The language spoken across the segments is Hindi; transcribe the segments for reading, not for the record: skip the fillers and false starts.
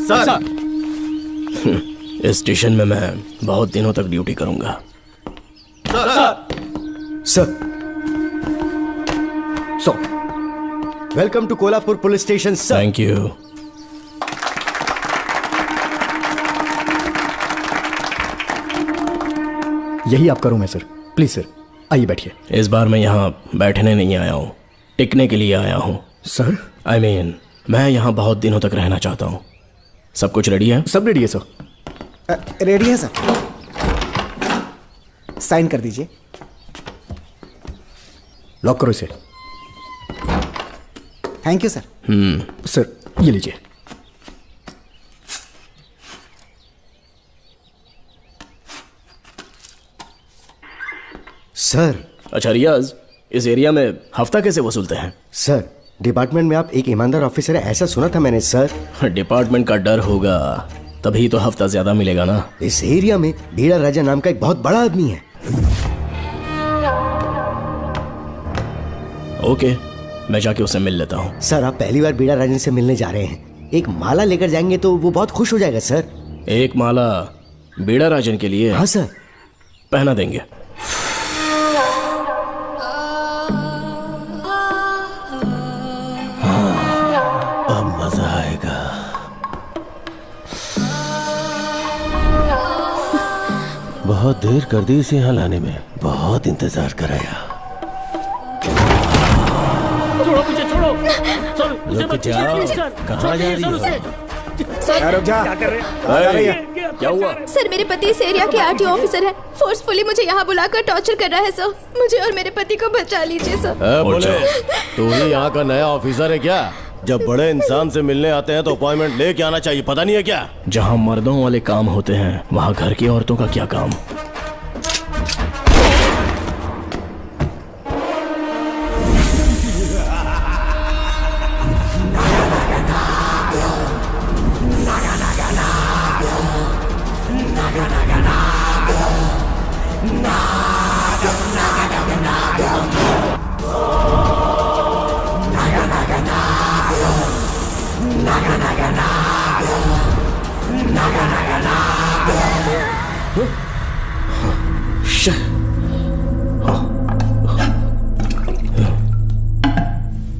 सर, इस स्टेशन में मैं बहुत दिनों तक ड्यूटी करूंगा। Sir, welcome to Kolhapur police station sir. Thank you. यही आपका रूम है सर, प्लीज सर आइए बैठिए। इस बार मैं यहाँ बैठने नहीं आया हूँ, टिकने के लिए आया हूँ। सर I mean, मैं यहाँ बहुत दिनों तक रहना चाहता हूँ। सब कुछ रेडी है? सब रेडी है सर। रेडी है सर, साइन कर दीजिए। लॉक करो इसे। Thank you sir. सर ये लीजिए। सर। अच्छा रियाज, इस एरिया में हफ्ता कैसे वसूलते हैं? सर डिपार्टमेंट में आप एक ईमानदार ऑफिसर है ऐसा सुना था मैंने सर। डिपार्टमेंट का डर होगा तभी तो हफ्ता ज्यादा मिलेगा ना। इस एरिया में बीड़ा राजा नाम का एक बहुत बड़ा आदमी है। ओके, मैं जाके उससे मिल लेता हूँ। सर आप पहली बार बीड़ा राजन से मिलने जा रहे हैं, एक माला लेकर जाएंगे तो वो बहुत खुश हो जाएगा सर। एक माला बीड़ा राजन के लिए? हाँ सर। पहना देंगे। अब मजा आएगा। बहुत देर कर दी इसे यहाँ लाने में, बहुत इंतजार कराया। छोड़ो मुझे, छोड़ो सर, रुक जाओ, कहाँ जा रही हो? रुक जा। क्या कर रहे हैं? क्या हुआ? सर मेरे पति इस एरिया के आरटीओ ऑफिसर हैं, फोर्सफुली मुझे यहाँ बुलाकर टॉर्चर कर रहा है सर। मुझे और मेरे पति को बचा लीजिए सर। बोले तू ही यहाँ का नया ऑफिसर है क्या? जब बड़े इंसान से मिलने आते हैं तो अपॉइंटमेंट लेके आना चाहिए, पता नहीं है क्या? जहाँ मर्दों वाले काम होते हैं वहाँ घर की औरतों का क्या काम?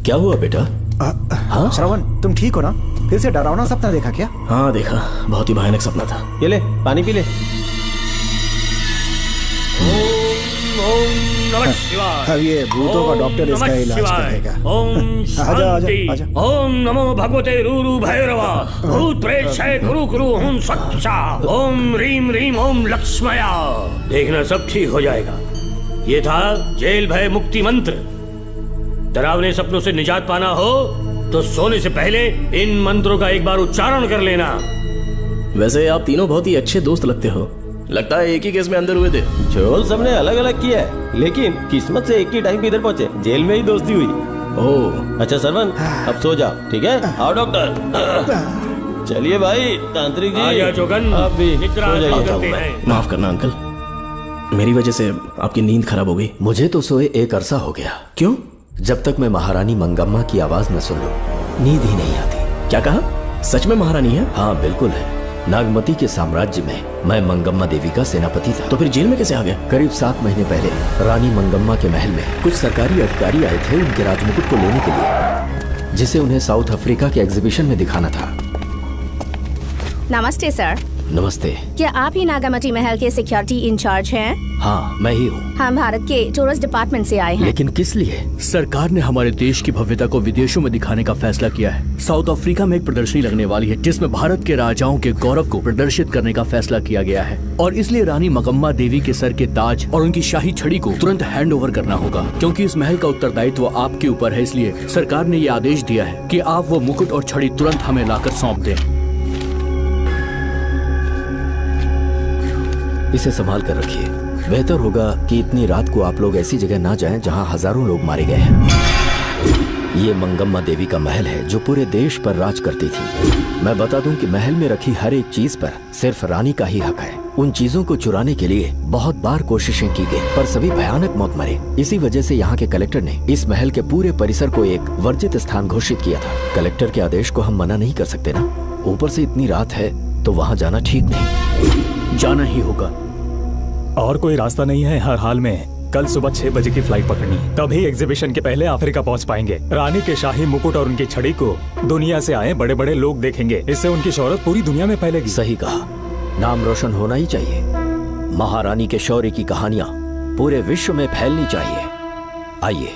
क्या हुआ बेटा? हाँ श्रवण, तुम ठीक हो ना? फिर से डरावना सपना देखा क्या? हाँ देखा, बहुत ही भयानक सपना था। ये ले पानी पी ले। अब ये भूतों का डॉक्टर इसका इलाज करेगा। ओम शांति। आजा। ओम नमो भगवते रूरु भैरवा। भूत प्रेत शय कुरु कुरु ओम सच्चा। ओम रीम रीम ओम लक्ष्मया। देखना सब ठीक हो जाएगा। ये था जेल भय मुक्ति मंत्र। डरावने सपनों से निजात पाना हो तो सोने से पहले इन मंत्रों का एक बार उच्चारण कर लेना। वैसे आप तीनों बहुत ही अच्छे दोस्त लगते हो। लगता है एक ही केस में अंदर हुए थे। झोल सबने अलग अलग किया है, लेकिन किस्मत से एक ही टाइम पे इधर पहुंचे, जेल में ही दोस्ती हुई। ओह, अच्छा सरवन, अब सो जाओ, ठीक है? आओ डॉक्टर। चलिए भाई, तांत्रिक जी। आ जा जोगन, आप भी इतना सो आराम जाइए। करते हैं। माफ करना अंकल, मेरी वजह से आपकी नींद खराब हो गई। मुझे तो सोए एक अरसा हो गया। क्यों? जब तक मैं महारानी मंगम्मा की आवाज न सुन लूं, नींद ही नहीं आती। क्या कहा? सच में महारानी है? हाँ बिल्कुल है। नागमती के साम्राज्य में मैं मंगम्मा देवी का सेनापति था। तो फिर जेल में कैसे आ गए? करीब 7 महीने पहले रानी मंगम्मा के महल में कुछ सरकारी अधिकारी आए थे उनके राजमुकुट को लेने के लिए, जिसे उन्हें साउथ अफ्रीका के एग्जीबिशन में दिखाना था। नमस्ते सर। नमस्ते। क्या आप ही नागामती महल के सिक्योरिटी इंचार्ज हैं? हाँ मैं ही हूँ। हम भारत के टूरिस्ट डिपार्टमेंट से आए हैं। लेकिन किस लिए? सरकार ने हमारे देश की भव्यता को विदेशों में दिखाने का फैसला किया है। साउथ अफ्रीका में एक प्रदर्शनी लगने वाली है जिसमें भारत के राजाओं के गौरव को प्रदर्शित करने का फैसला किया गया है, और इसलिए रानी मंगम्मा देवी के सर के ताज और उनकी शाही छड़ी को तुरंत हैंड ओवर करना होगा। क्योंकि इस महल का उत्तरदायित्व आपके ऊपर है, इसलिए सरकार ने ये आदेश दिया है कि आप वो मुकुट और छड़ी तुरंत हमें लाकर सौंप दें। इसे संभाल कर रखिए। बेहतर होगा कि इतनी रात को आप लोग ऐसी जगह ना जाएं जहां हजारों लोग मारे गए हैं। ये मंगम्मा देवी का महल है जो पूरे देश पर राज करती थी। मैं बता दूं कि महल में रखी हर एक चीज पर सिर्फ रानी का ही हक है। उन चीजों को चुराने के लिए बहुत बार कोशिशें की गई, पर सभी भयानक मौत मरे। इसी वजह से यहाँ के कलेक्टर ने इस महल के पूरे परिसर को एक वर्जित स्थान घोषित किया था। कलेक्टर के आदेश को हम मना नहीं कर सकते ना। ऊपर से इतनी रात है तो वहाँ जाना ठीक नहीं। जाना ही होगा। और कोई रास्ता नहीं है। हर हाल में कल सुबह 6 बजे की फ्लाइट पकड़नी है, तभी एग्जीबिशन के पहले अफ्रीका पहुंच पाएंगे। रानी के शाही मुकुट और उनकी छड़ी को दुनिया से आए बड़े बड़े लोग देखेंगे। इससे उनकी शोहरत पूरी दुनिया में फैलेगी। सही कहा, नाम रोशन होना ही चाहिए। महारानी के शौर्य की कहानियां पूरे विश्व में फैलनी चाहिए। आइए।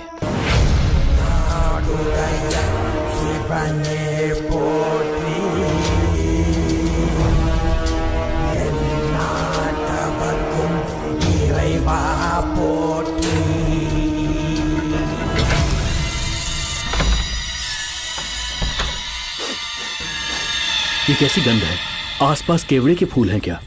ये कैसी गंध है? आसपास केवड़े के फूल हैं क्या?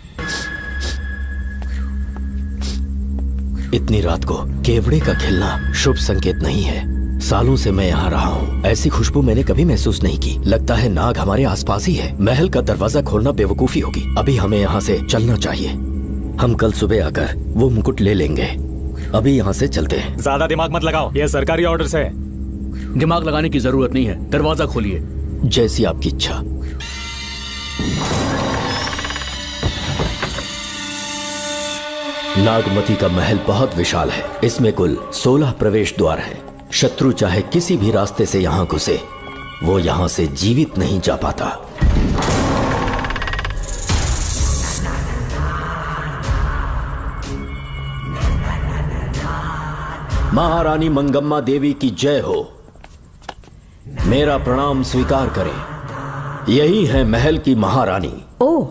इतनी रात को केवड़े का खिलना शुभ संकेत नहीं है। सालों से मैं यहाँ रहा हूँ, ऐसी खुशबू मैंने कभी महसूस नहीं की। लगता है नाग हमारे आसपास ही है। महल का दरवाजा खोलना बेवकूफी होगी। अभी हमें यहाँ से चलना चाहिए। हम कल सुबह आकर वो मुकुट ले लेंगे। अभी यहाँ से चलते हैं। ज्यादा दिमाग मत लगाओ, ये सरकारी ऑर्डर्स है। दिमाग लगाने की जरूरत नहीं है। दरवाजा खोलिए। जैसी आपकी इच्छा। नागमती का महल बहुत विशाल है। इसमें कुल 16 प्रवेश द्वार हैं। शत्रु चाहे किसी भी रास्ते से यहाँ घुसे, वो यहाँ से जीवित नहीं जा पाता। महारानी मंगम्मा देवी की जय हो। मेरा प्रणाम स्वीकार करें। यही है महल की महारानी। ओह,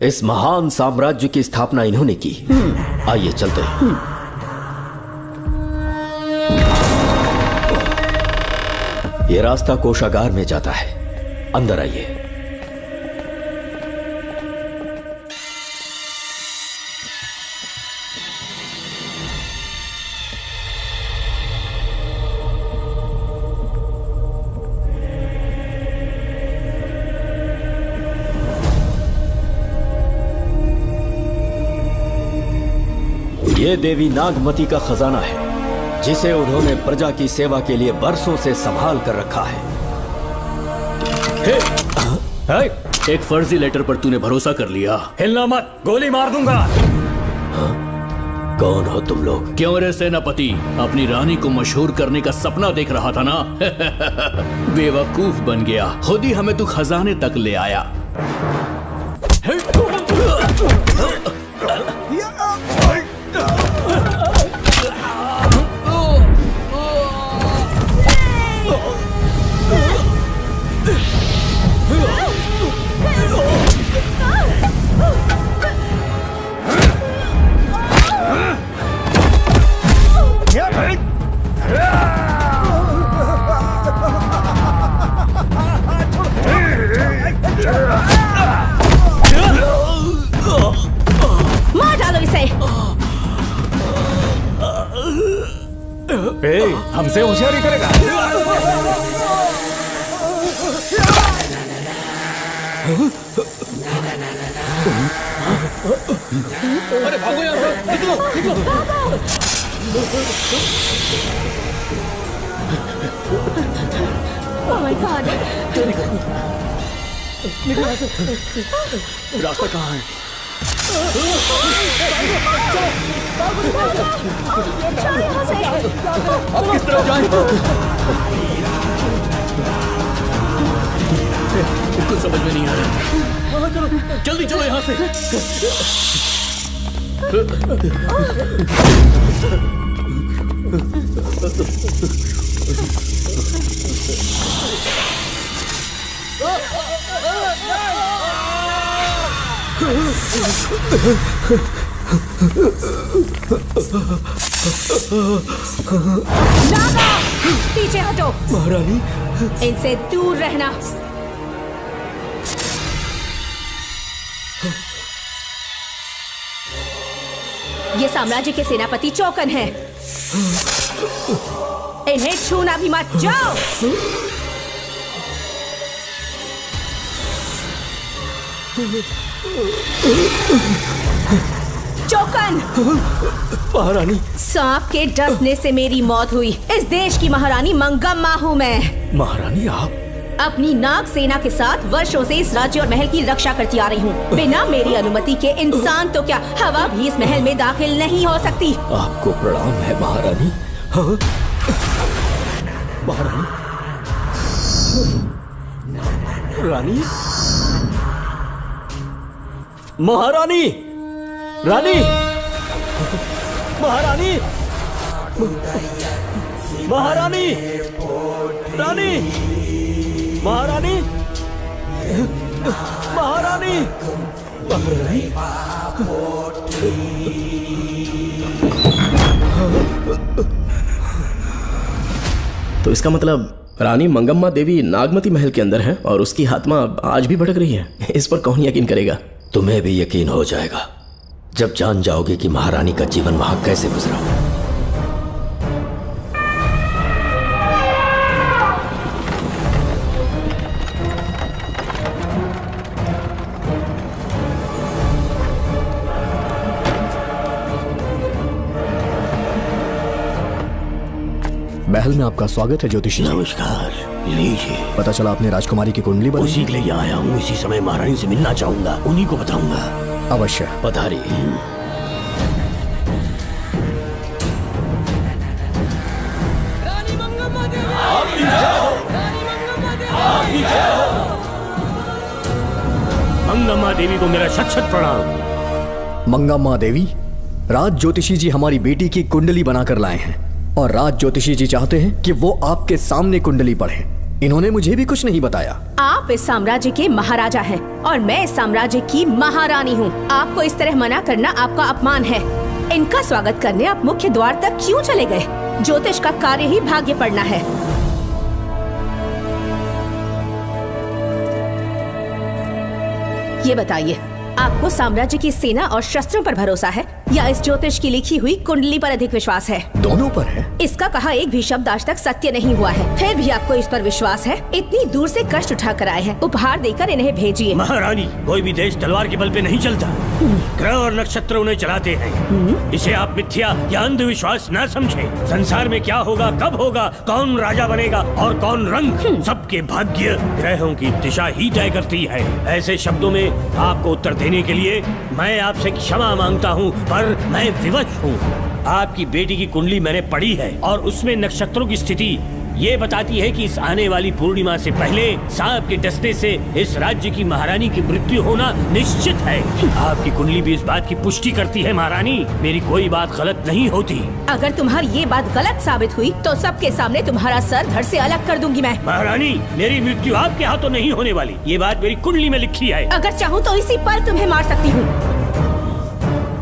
इस महान साम्राज्य की स्थापना इन्होंने की। आइए चलते हैं। ये रास्ता कोषागार में जाता है। अंदर आइए। ये देवी नागमती का खजाना है, जिसे उन्होंने प्रजा की सेवा के लिए बरसों से संभाल कर रखा है। एक फर्जी लेटर पर तूने भरोसा कर लिया। हिलना मत, गोली मार दूंगा। कौन हो तुम लोग? क्यों रे सेनापति, अपनी रानी को मशहूर करने का सपना देख रहा था ना? बेवकूफ बन गया। खुद ही हमें तू खजाने तक ले आया। मार डालो इसे। अरे भागो यहाँ से, निकलो निकलो। Oh my God! निकलो यहाँ से। रास्ता कहाँ है? चलो यहाँ से। आप किस तरफ जाएं? कुछ समझ में नहीं आ रहा। जल्दी चलो यहाँ से। नागा! पीछे हटो। महारानी, इनसे दूर रहना। ये साम्राज्य के सेनापति चौकन हैं। इन्हें छूना भी मत। जाओ। चौकन! महारानी, सांप के डसने से मेरी मौत हुई। इस देश की महारानी मंगम्मा हूँ मैं। महारानी आप अपनी नाग सेना के साथ वर्षों से इस राज्य और महल की रक्षा करती आ रही हूँ। बिना मेरी अनुमति के इंसान तो क्या, हवा भी इस महल में दाखिल नहीं हो सकती। आपको प्रणाम है महारानी। हाँ? महारानी, रानी, महारानी, रानी, महारानी, महारानी, रानी, महारानी, महारानी, तो इसका मतलब रानी मंगम्मा देवी नागमती महल के अंदर है और उसकी आत्मा आज भी भटक रही है। इस पर कौन यकीन करेगा? तुम्हें भी यकीन हो जाएगा जब जान जाओगे कि महारानी का जीवन वहां कैसे गुजरा। महल में आपका स्वागत है ज्योतिषी। नमस्कार, लीजिए। पता चला आपने राजकुमारी की कुंडली बनाई। उसी के लिए आया हूँ। इसी समय महारानी से मिलना चाहूंगा, उन्हीं को बताऊंगा। अवश्य पधारिए। मंगम्मा देवी को मेरा शत शत प्रणाम। मंगम्मा देवी, राज ज्योतिषी जी हमारी बेटी की कुंडली बनाकर लाए हैं और राज ज्योतिषी जी चाहते हैं कि वो आपके सामने कुंडली पढ़ें। इन्होंने मुझे भी कुछ नहीं बताया। आप इस साम्राज्य के महाराजा हैं और मैं इस साम्राज्य की महारानी हूँ। आपको इस तरह मना करना आपका अपमान है। इनका स्वागत करने आप मुख्य द्वार तक क्यों चले गए? ज्योतिष का कार्य ही भाग्य पढ़ना है। ये बताइए, आपको साम्राज्य की सेना और शस्त्रों पर भरोसा है या इस ज्योतिष की लिखी हुई कुंडली पर अधिक विश्वास है? दोनों पर है। इसका कहा एक भी शब्द आज तक सत्य नहीं हुआ है, फिर भी आपको इस पर विश्वास है? इतनी दूर से कष्ट उठा कर आए हैं, उपहार देकर इन्हें भेजिए। महारानी, कोई भी देश तलवार के बल पे नहीं चलता। ग्रह और नक्षत्र उन्हें चलाते हैं। इसे आप मिथ्या या अंधविश्वास न समझें। संसार में क्या होगा, कब होगा, कौन राजा बनेगा और कौन रंग, सबके भाग्य ग्रहों की दिशा ही तय करती है। ऐसे शब्दों में आपको उत्तर देने के लिए मैं आपसे क्षमा मांगता हूँ, पर मैं विवश हूँ। आपकी बेटी की कुंडली मैंने पढ़ी है और उसमें नक्षत्रों की स्थिति ये बताती है कि इस आने वाली पूर्णिमा से पहले सांप के डसने से इस राज्य की महारानी की मृत्यु होना निश्चित है। आपकी कुंडली भी इस बात की पुष्टि करती है। महारानी, मेरी कोई बात गलत नहीं होती। अगर तुम्हारी ये बात गलत साबित हुई तो सबके सामने तुम्हारा सर धड़ से अलग कर दूंगी मैं। महारानी, मेरी मृत्यु आपके हाथों नहीं होने वाली, ये बात मेरी कुंडली में लिखी है। अगर चाहूँ तो इसी पल तुम्हें मार सकती हूँ।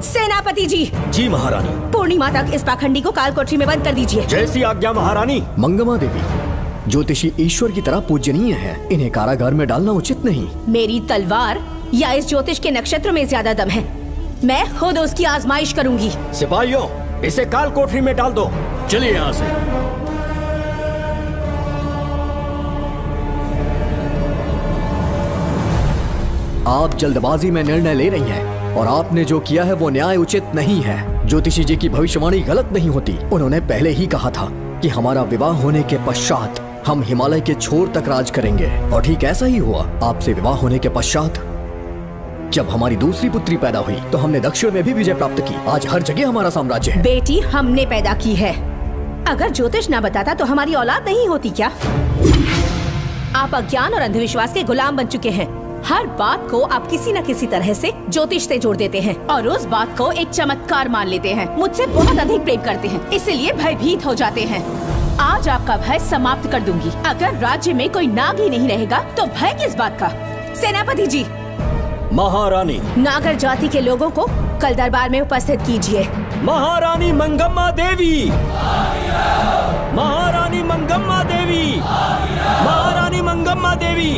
सेनापति जी। जी महारानी। पूर्णिमा तक इस पाखंडी को काल कोठरी में बंद कर दीजिए। जैसी आज्ञा महारानी। मंगम्मा देवी, ज्योतिषी ईश्वर की तरह पूजनीय है, इन्हें कारागार में डालना उचित नहीं। मेरी तलवार या इस ज्योतिष के नक्षत्रों में ज्यादा दम है, मैं खुद उसकी आजमाइश करूंगी। सिपाहियों, इसे काल कोठरी में डाल दो। चलिए यहाँ से। आप जल्दबाजी में निर्णय ले रही हैं और आपने जो किया है वो न्याय उचित नहीं है। ज्योतिषी जी की भविष्यवाणी गलत नहीं होती। उन्होंने पहले ही कहा था कि हमारा विवाह होने के पश्चात हम हिमालय के छोर तक राज करेंगे, और ठीक ऐसा ही हुआ। आपसे विवाह होने के पश्चात जब हमारी दूसरी पुत्री पैदा हुई तो हमने दक्षिण में भी विजय प्राप्त की। आज हर जगह हमारा साम्राज्य है। बेटी हमने पैदा की है। अगर ज्योतिष ना बताता तो हमारी औलाद नहीं होती क्या? आप अज्ञान और अंधविश्वास के गुलाम बन चुके हैं। हर बात को आप किसी न किसी तरह से ज्योतिष से जोड़ देते हैं और उस बात को एक चमत्कार मान लेते हैं। मुझसे बहुत अधिक प्रेम करते हैं, इसीलिए भयभीत हो जाते हैं। आज आपका भय समाप्त कर दूंगी। अगर राज्य में कोई नाग ही नहीं रहेगा तो भय किस बात का? सेनापति जी। महारानी। नागर जाति के लोगों को कल दरबार में उपस्थित कीजिए। महारानी मंगम्मा देवी। महारानी मंगम्मा देवी। महारानी मंगम्मा देवी।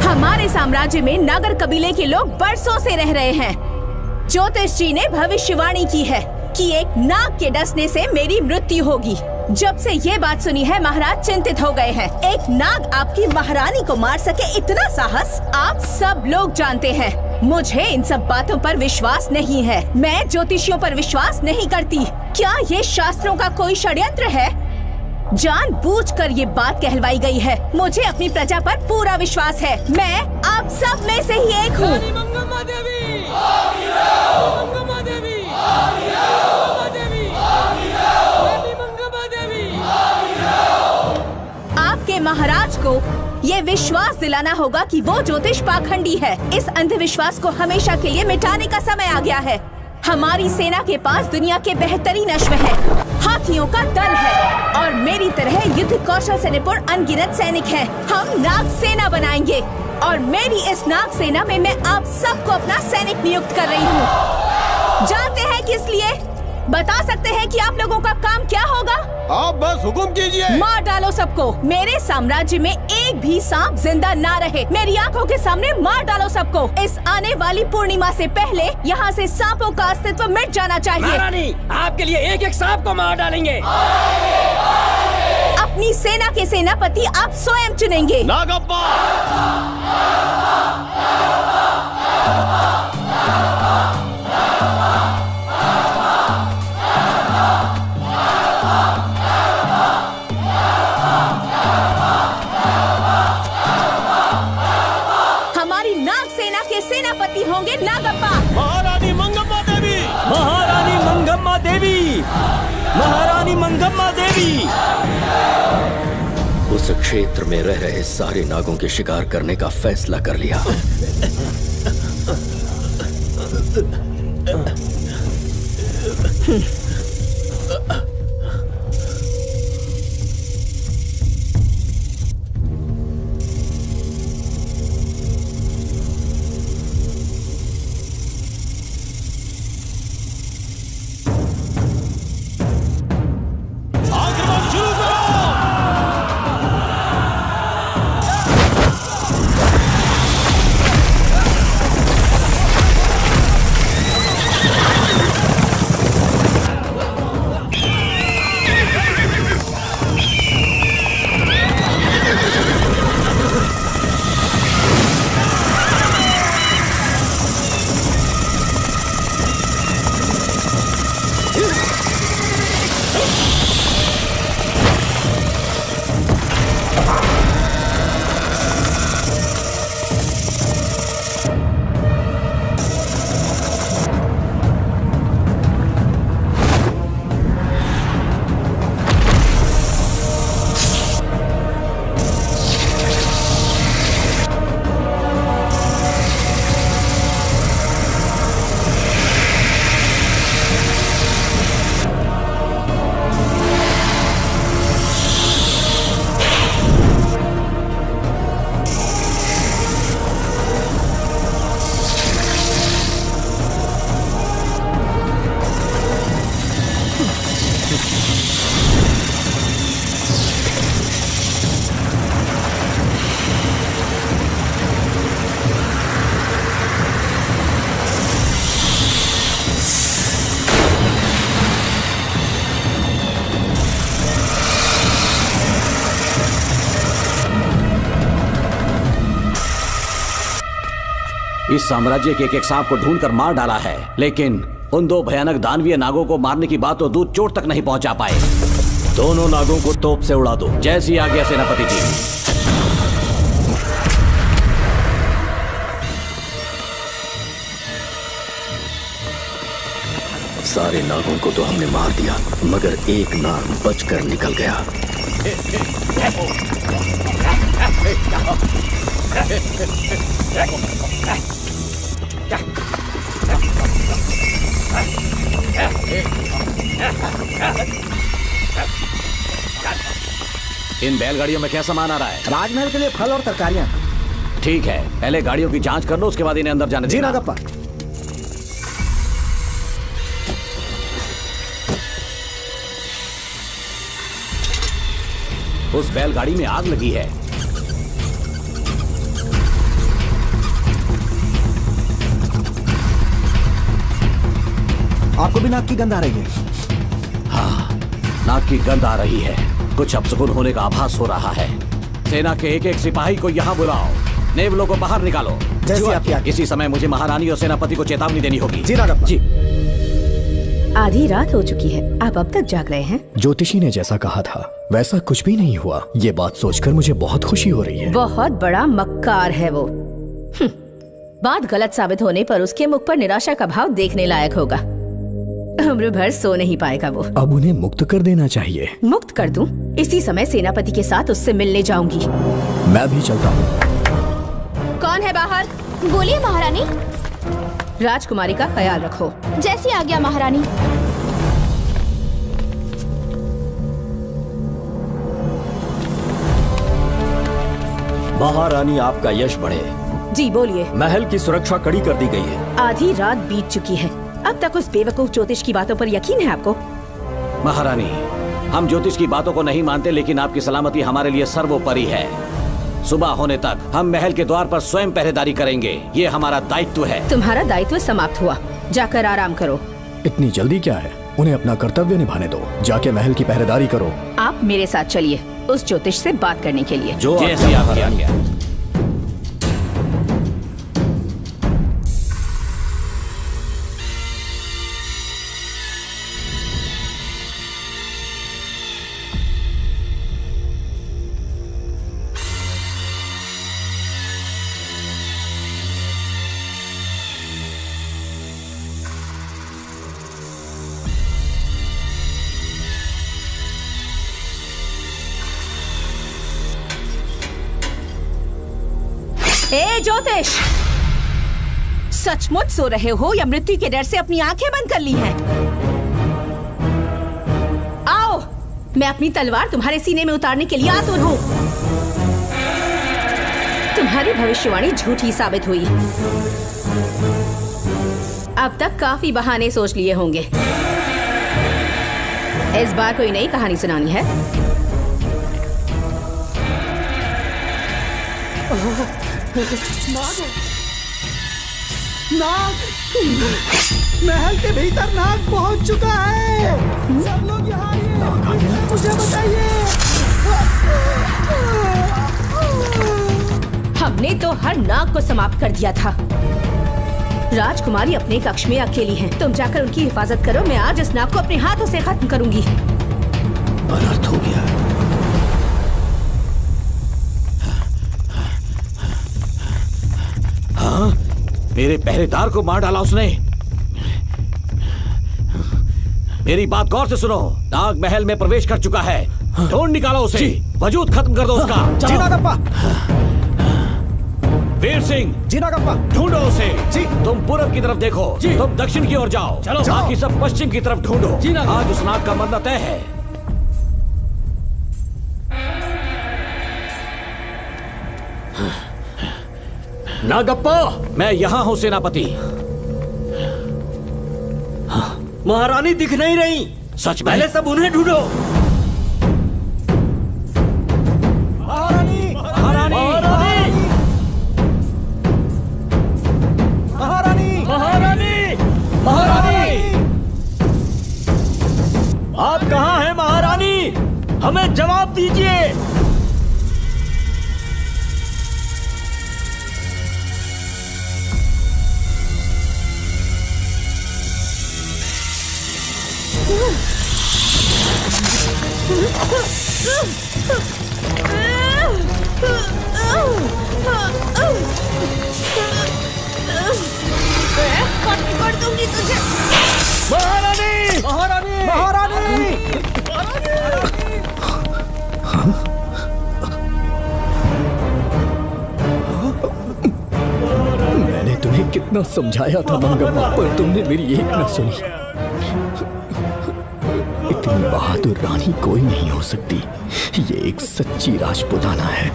हमारे साम्राज्य में नागर कबीले के लोग बरसों से रह रहे हैं। ज्योतिष जी ने भविष्यवाणी की है कि एक नाग के डसने से मेरी मृत्यु होगी। जब से ये बात सुनी है महाराज चिंतित हो गए हैं। एक नाग आपकी महारानी को मार सके इतना साहस आप सब लोग जानते हैं। मुझे इन सब बातों पर विश्वास नहीं है। मैं ज्योतिषियों पर विश्वास नहीं करती। क्या ये शास्त्रों का कोई षड्यंत्र है? जानबूझकर ये बात कहलवाई गई है। मुझे अपनी प्रजा पर पूरा विश्वास है। मैं आप सब में से ही एक हूँ। आपके महाराज को ये विश्वास दिलाना होगा कि वो ज्योतिष पाखंडी है। इस अंधविश्वास को हमेशा के लिए मिटाने का समय आ गया है। हमारी सेना के पास दुनिया के बेहतरीन अश्व है, हाथियों का दल है और मेरी तरह युद्ध कौशल से निपुण अनगिनत सैनिक हैं। हम नाग सेना बनाएंगे और मेरी इस नाग सेना में मैं आप सबको अपना सैनिक नियुक्त कर रही हूँ। जानते हैं किस लिए? बता सकते हैं कि आप लोगों का काम क्या होगा? आप बस हुक्म कीजिए। मार डालो सबको। मेरे साम्राज्य में एक भी सांप जिंदा ना रहे। मेरी आंखों के सामने मार डालो सबको। इस आने वाली पूर्णिमा से पहले यहाँ से सांपों का अस्तित्व मिट जाना चाहिए। महारानी, आपके लिए एक एक सांप को मार डालेंगे। अपनी सेना के सेनापति आप स्वयं चुनेंगे। नागप्पा। सेनापति होंगे नागप्पा। महारानी मंगम्मा देवी। महारानी मंगम्मा देवी। महारानी मंगम्मा देवी। उस क्षेत्र में रह रहे सारे नागों के शिकार करने का फैसला कर लिया। इस साम्राज्य के एक एक सांप को ढूंढकर मार डाला है, लेकिन उन दो भयानक दानवीय नागों को मारने की बात तो दूध चोट तक नहीं पहुंचा पाए। दोनों नागों को तोप से उड़ा दो, जैसी आज्ञा सेनापति जी। सारे नागों को तो हमने मार दिया, मगर एक नाग बचकर निकल गया। इन बैलगाड़ियों में क्या सामान आ रहा है? राजमहल के लिए फल और तरकारियां। ठीक है, पहले गाड़ियों की जांच कर लो, उसके बाद इन्हें अंदर जाने जी देना। नागप्पा। उस बैलगाड़ी में आग लगी है। आपको भी नाक की गंध आ रही है? हाँ, नाक की गंध आ रही है। कुछ अपशकुन होने का आभास हो रहा है। सेना के एक एक सिपाही को यहाँ बुलाओ, नेवलों को बाहर निकालो। जैसी आपकी आज्ञा। इसी समय मुझे महारानी और सेनापति को चेतावनी देनी होगी। जी नागप्पा। जी। आधी रात हो चुकी है, आप अब तक जाग रहे हैं? ज्योतिषी ने जैसा कहा था वैसा कुछ भी नहीं हुआ। ये बात सोचकर मुझे बहुत खुशी हो रही है। बहुत बड़ा मक्कार है वो। बात गलत साबित होने पर उसके मुख पर निराशा का भाव देखने लायक होगा। उम्र भर सो नहीं पाएगा वो। अब उन्हें मुक्त कर देना चाहिए। मुक्त कर दूं? इसी समय सेनापति के साथ उससे मिलने जाऊंगी। मैं भी चलता हूँ। कौन है बाहर? बोलिए महारानी। राजकुमारी का ख्याल रखो। जैसी आज्ञा महारानी। महारानी, आपका यश बढ़े। जी बोलिए। महल की सुरक्षा कड़ी कर दी गई है। आधी रात बीत चुकी है, अब तक उस बेवकूफ ज्योतिष की बातों पर यकीन है आपको? महारानी, हम ज्योतिष की बातों को नहीं मानते, लेकिन आपकी सलामती हमारे लिए सर्वोपरि है। सुबह होने तक हम महल के द्वार पर स्वयं पहरेदारी करेंगे, ये हमारा दायित्व है। तुम्हारा दायित्व समाप्त हुआ, जाकर आराम करो। इतनी जल्दी क्या है? उन्हें अपना कर्तव्य निभाने दो। जाके महल की पहरेदारी करो। आप मेरे साथ चलिए उस ज्योतिष से बात करने के लिए। जो जैसी आपकी आज्ञा। ए ज्योतिष, सचमुच सो रहे हो या मृत्यु के डर से अपनी आंखें बंद कर ली हैं? आओ, मैं अपनी तलवार तुम्हारे सीने में उतारने के लिए आतुर हूं। तुम्हारी भविष्यवाणी झूठी साबित हुई। अब तक काफी बहाने सोच लिए होंगे। इस बार कोई नई कहानी सुनानी है? नाग! महल के भीतर नाग पहुंच चुका है। सब लोग यहाँ आइए, मुझे बताइए। हमने तो हर नाग को समाप्त कर दिया था। राजकुमारी अपने कक्ष में अकेली हैं। तुम जाकर उनकी हिफाजत करो, मैं आज इस नाग को अपने हाथों से खत्म करूंगी। अनर्थ हो गया। हाँ? मेरे पहरेदार को मार डाला उसने। मेरी बात गौर से सुनो, नाग महल में प्रवेश कर चुका है। ढूंढ निकालो उसे, वजूद खत्म कर दो उसका। जी नागप्पा। वीर सिंह, जी नागप्पा। ढूंढो उसे। जी। तुम पूरब की तरफ देखो, तुम दक्षिण की ओर जाओ। चलो। बाकी सब पश्चिम की तरफ ढूंढो। जी नागप्पा। आज उस नाग का मरना तय है। नागप्पा, मैं यहाँ हूँ सेनापति। महारानी दिख नहीं रही। सच में? पहले सब उन्हें ढूंढो। महारानी! महारानी! महारानी! महारानी! महारानी! आप कहाँ हैं महारानी? हमें जवाब दीजिए। कितना समझाया था मंगम्मा, पर तुमने मेरी एक न सुनी। इतनी बहादुर रानी कोई नहीं हो सकती। ये एक सच्ची राजपुताना है।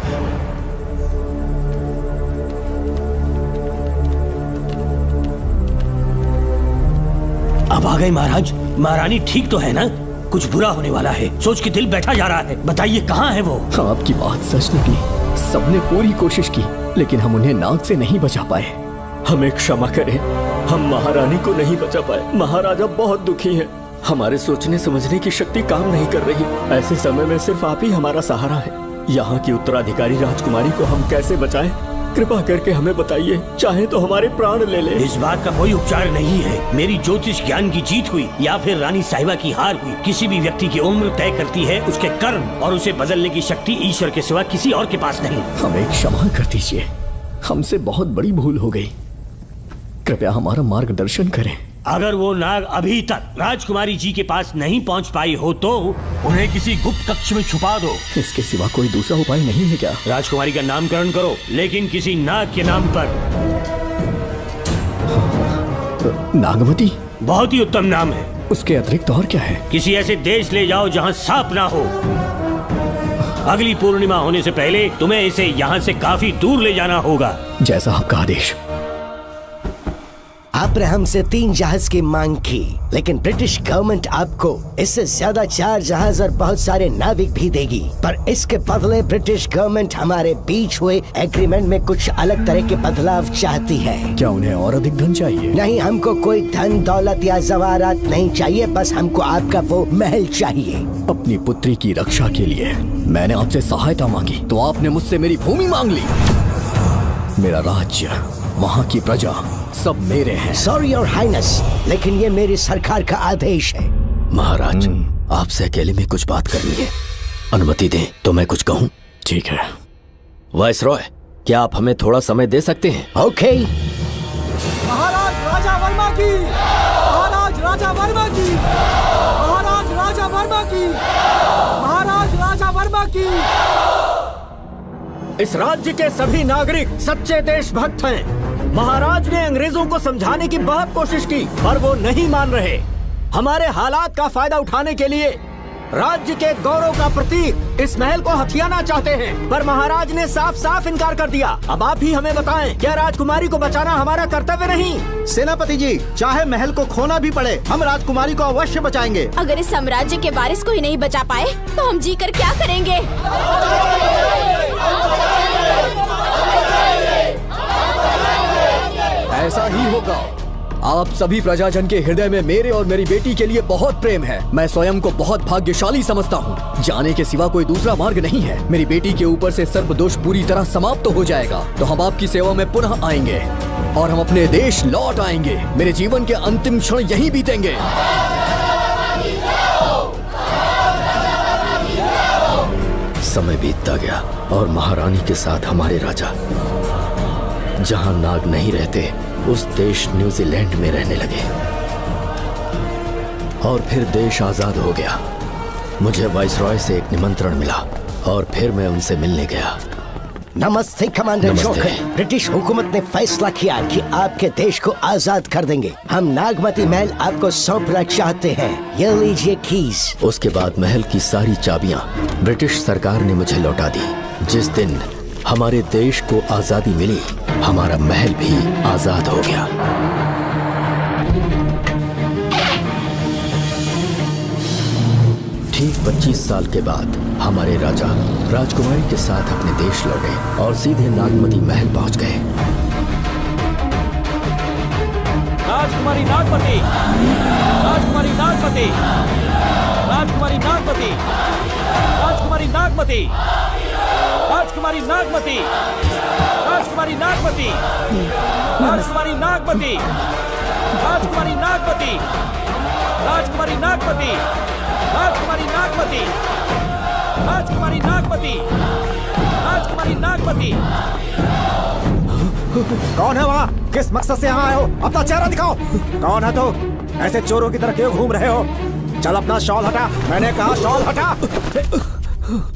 अब आ गए महाराज। महारानी ठीक तो है ना? कुछ बुरा होने वाला है, सोच के दिल बैठा जा रहा है। बताइए कहाँ है वो? आपकी बात सच निकली। सबने पूरी कोशिश की, लेकिन हम उन्हें नाग से नहीं बचा पाए। हमें क्षमा करें, हम महारानी को नहीं बचा पाए। महाराजा बहुत दुखी है। हमारे सोचने समझने की शक्ति काम नहीं कर रही। ऐसे समय में सिर्फ आप ही हमारा सहारा है। यहाँ की उत्तराधिकारी राजकुमारी को हम कैसे बचाएं? कृपा करके हमें बताइए, चाहे तो हमारे प्राण ले ले। इस बात का कोई उपचार नहीं है। मेरी ज्योतिष ज्ञान की जीत हुई या फिर रानी साहिबा की हार हुई। किसी भी व्यक्ति की उम्र तय करती है उसके कर्म, और उसे बदलने की शक्ति ईश्वर के सिवा किसी और के पास नहीं। हमें क्षमा कर दीजिए, हमसे बहुत बड़ी भूल हो गई। कृपया हमारा मार्गदर्शन करें। अगर वो नाग अभी तक राजकुमारी जी के पास नहीं पहुंच पाई हो तो उन्हें किसी गुप्त कक्ष में छुपा दो। इसके सिवा कोई दूसरा उपाय नहीं है क्या? राजकुमारी का नामकरण करो, लेकिन किसी नाग के नाम पर। नागमती बहुत ही उत्तम नाम है। उसके अतिरिक्त और क्या है? किसी ऐसे देश ले जाओ जहाँ सांप ना हो। अगली पूर्णिमा होने से पहले तुम्हें इसे यहाँ से काफी दूर ले जाना होगा। जैसा आपका आदेश। आपने हमसे 3 जहाज की मांग की, लेकिन ब्रिटिश गवर्नमेंट आपको इससे ज्यादा 4 जहाज और बहुत सारे नाविक भी देगी। पर इसके बदले ब्रिटिश गवर्नमेंट हमारे बीच हुए एग्रीमेंट में कुछ अलग तरह के बदलाव चाहती है। क्या उन्हें और अधिक धन चाहिए? नहीं, हमको कोई धन दौलत या जवाहरात नहीं चाहिए, बस हमको आपका वो महल चाहिए। अपनी पुत्री की रक्षा के लिए मैंने आपसे सहायता मांगी तो आपने मुझसे मेरी भूमि मांग ली। मेरा राज्य, वहाँ की प्रजा सब मेरे हैं। सॉरी योर हाइनेस, लेकिन ये मेरी सरकार का आदेश है। महाराज, आपसे अकेले में कुछ बात करनी है। अनुमति दें तो मैं कुछ कहूँ? ठीक है। वायसरॉय, क्या आप हमें थोड़ा समय दे सकते हैं? ओके। महाराज राजा वर्मा की, महाराज राजा वर्मा की, महाराज राजा वर्मा की, महाराज राजा वर्मा की। इस राज्य के सभी नागरिक सच्चे देशभक्त हैं। महाराज ने अंग्रेजों को समझाने की बहुत कोशिश की, पर वो नहीं मान रहे। हमारे हालात का फायदा उठाने के लिए राज्य के गौरव का प्रतीक इस महल को हथियाना चाहते हैं, पर महाराज ने साफ साफ इनकार कर दिया। अब आप ही हमें बताएं, क्या राजकुमारी को बचाना हमारा कर्तव्य नहीं? सेनापति जी, चाहे महल को खोना भी पड़े, हम राजकुमारी को अवश्य बचाएंगे। अगर इस साम्राज्य के वारिस को ही नहीं बचा पाए तो हम जी कर क्या करेंगे? ऐसा ही होगा। आप सभी प्रजाजन के हृदय में मेरे और मेरी बेटी के लिए बहुत प्रेम है। मैं स्वयं को बहुत भाग्यशाली समझता हूँ। जाने के सिवा कोई दूसरा मार्ग नहीं है। मेरी बेटी के ऊपर से सर्प दोष पूरी तरह समाप्त हो जाएगा तो हम आपकी सेवा में पुनः आएंगे और हम अपने देश लौट आएंगे। मेरे जीवन के अंतिम क्षण यहीं बीतेंगे। समय बीतता गया और महारानी के साथ हमारे राजा जहां नाग नहीं रहते उस देश न्यूजीलैंड में रहने लगे और फिर देश आजाद हो गया। मुझे वाइसरॉय से एक निमंत्रण मिला और फिर मैं उनसे मिलने गया। नमस्ते कमांडर जोकर। ब्रिटिश हुकूमत ने फैसला किया कि आपके देश को आजाद कर देंगे। हम नागमती महल आपको सौंपना चाहते हैं। ये लीजिए कीज। उसके बाद महल की सारी चाबियां ब्रिटिश सरकार ने मुझे लौटा दी। जिस दिन हमारे देश को आजादी मिली, हमारा महल भी आजाद हो गया। ठीक 25 साल के बाद हमारे राजा राजकुमारी के साथ अपने देश लौटे और सीधे नागमती महल पहुंच गए। राजकुमारी नागमती, राजकुमारी नागमती, राजकुमारी नागमती, राजकुमारी नागमती, राजकुमारी नागमती, राजकुमारी नागमती, राजकुमारी नागमती, राजकुमारी नागमती, राजकुमारी नागमती, राजकुमारी नागमती, राजकुमारी नागमती, राजकुमारी नागमती। कौन है वहाँ? किस मकसद से यहाँ आए हो? अपना चेहरा दिखाओ। कौन है तो? ऐसे चोरों की तरह क्यों घूम रहे हो? चल अपना शॉल हटा। मैंने कहा शॉल हटा।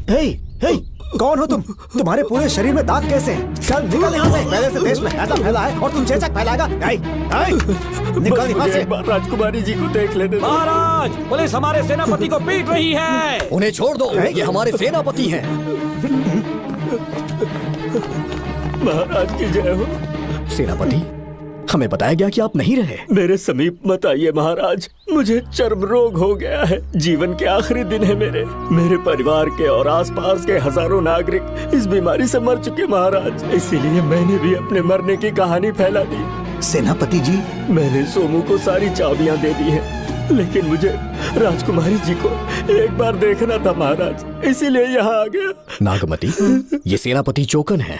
हे, हे, कौन हो तुम? तुम्हारे पूरे शरीर में दाग कैसे हैं? चल निकल यहाँ से। पहले से देश में ऐसा फैला है और तुम चेचक फैलाएगा? नहीं, नहीं, निकल यहाँ से। राजकुमारी जी को देख लेने दो। महाराज, पुलिस हमारे सेनापति को पीट रही है। उन्हें छोड़ दो, ये हमारे सेनापति हैं। महाराज की जय हो। सेनापति, हमें बताया गया कि आप नहीं रहे। मेरे समीप मत आइए महाराज, मुझे चर्म रोग हो गया है। जीवन के आखिरी दिन है मेरे परिवार के और आसपास के हजारों नागरिक इस बीमारी से मर चुके महाराज। इसीलिए मैंने भी अपने मरने की कहानी फैला दी। सेनापति जी, मैंने सोमू को सारी चाबियां दे दी हैं, लेकिन मुझे राजकुमारी जी को एक बार देखना था महाराज, इसीलिए यहाँ आ गया। नागमती, ये सेनापति चोकन है।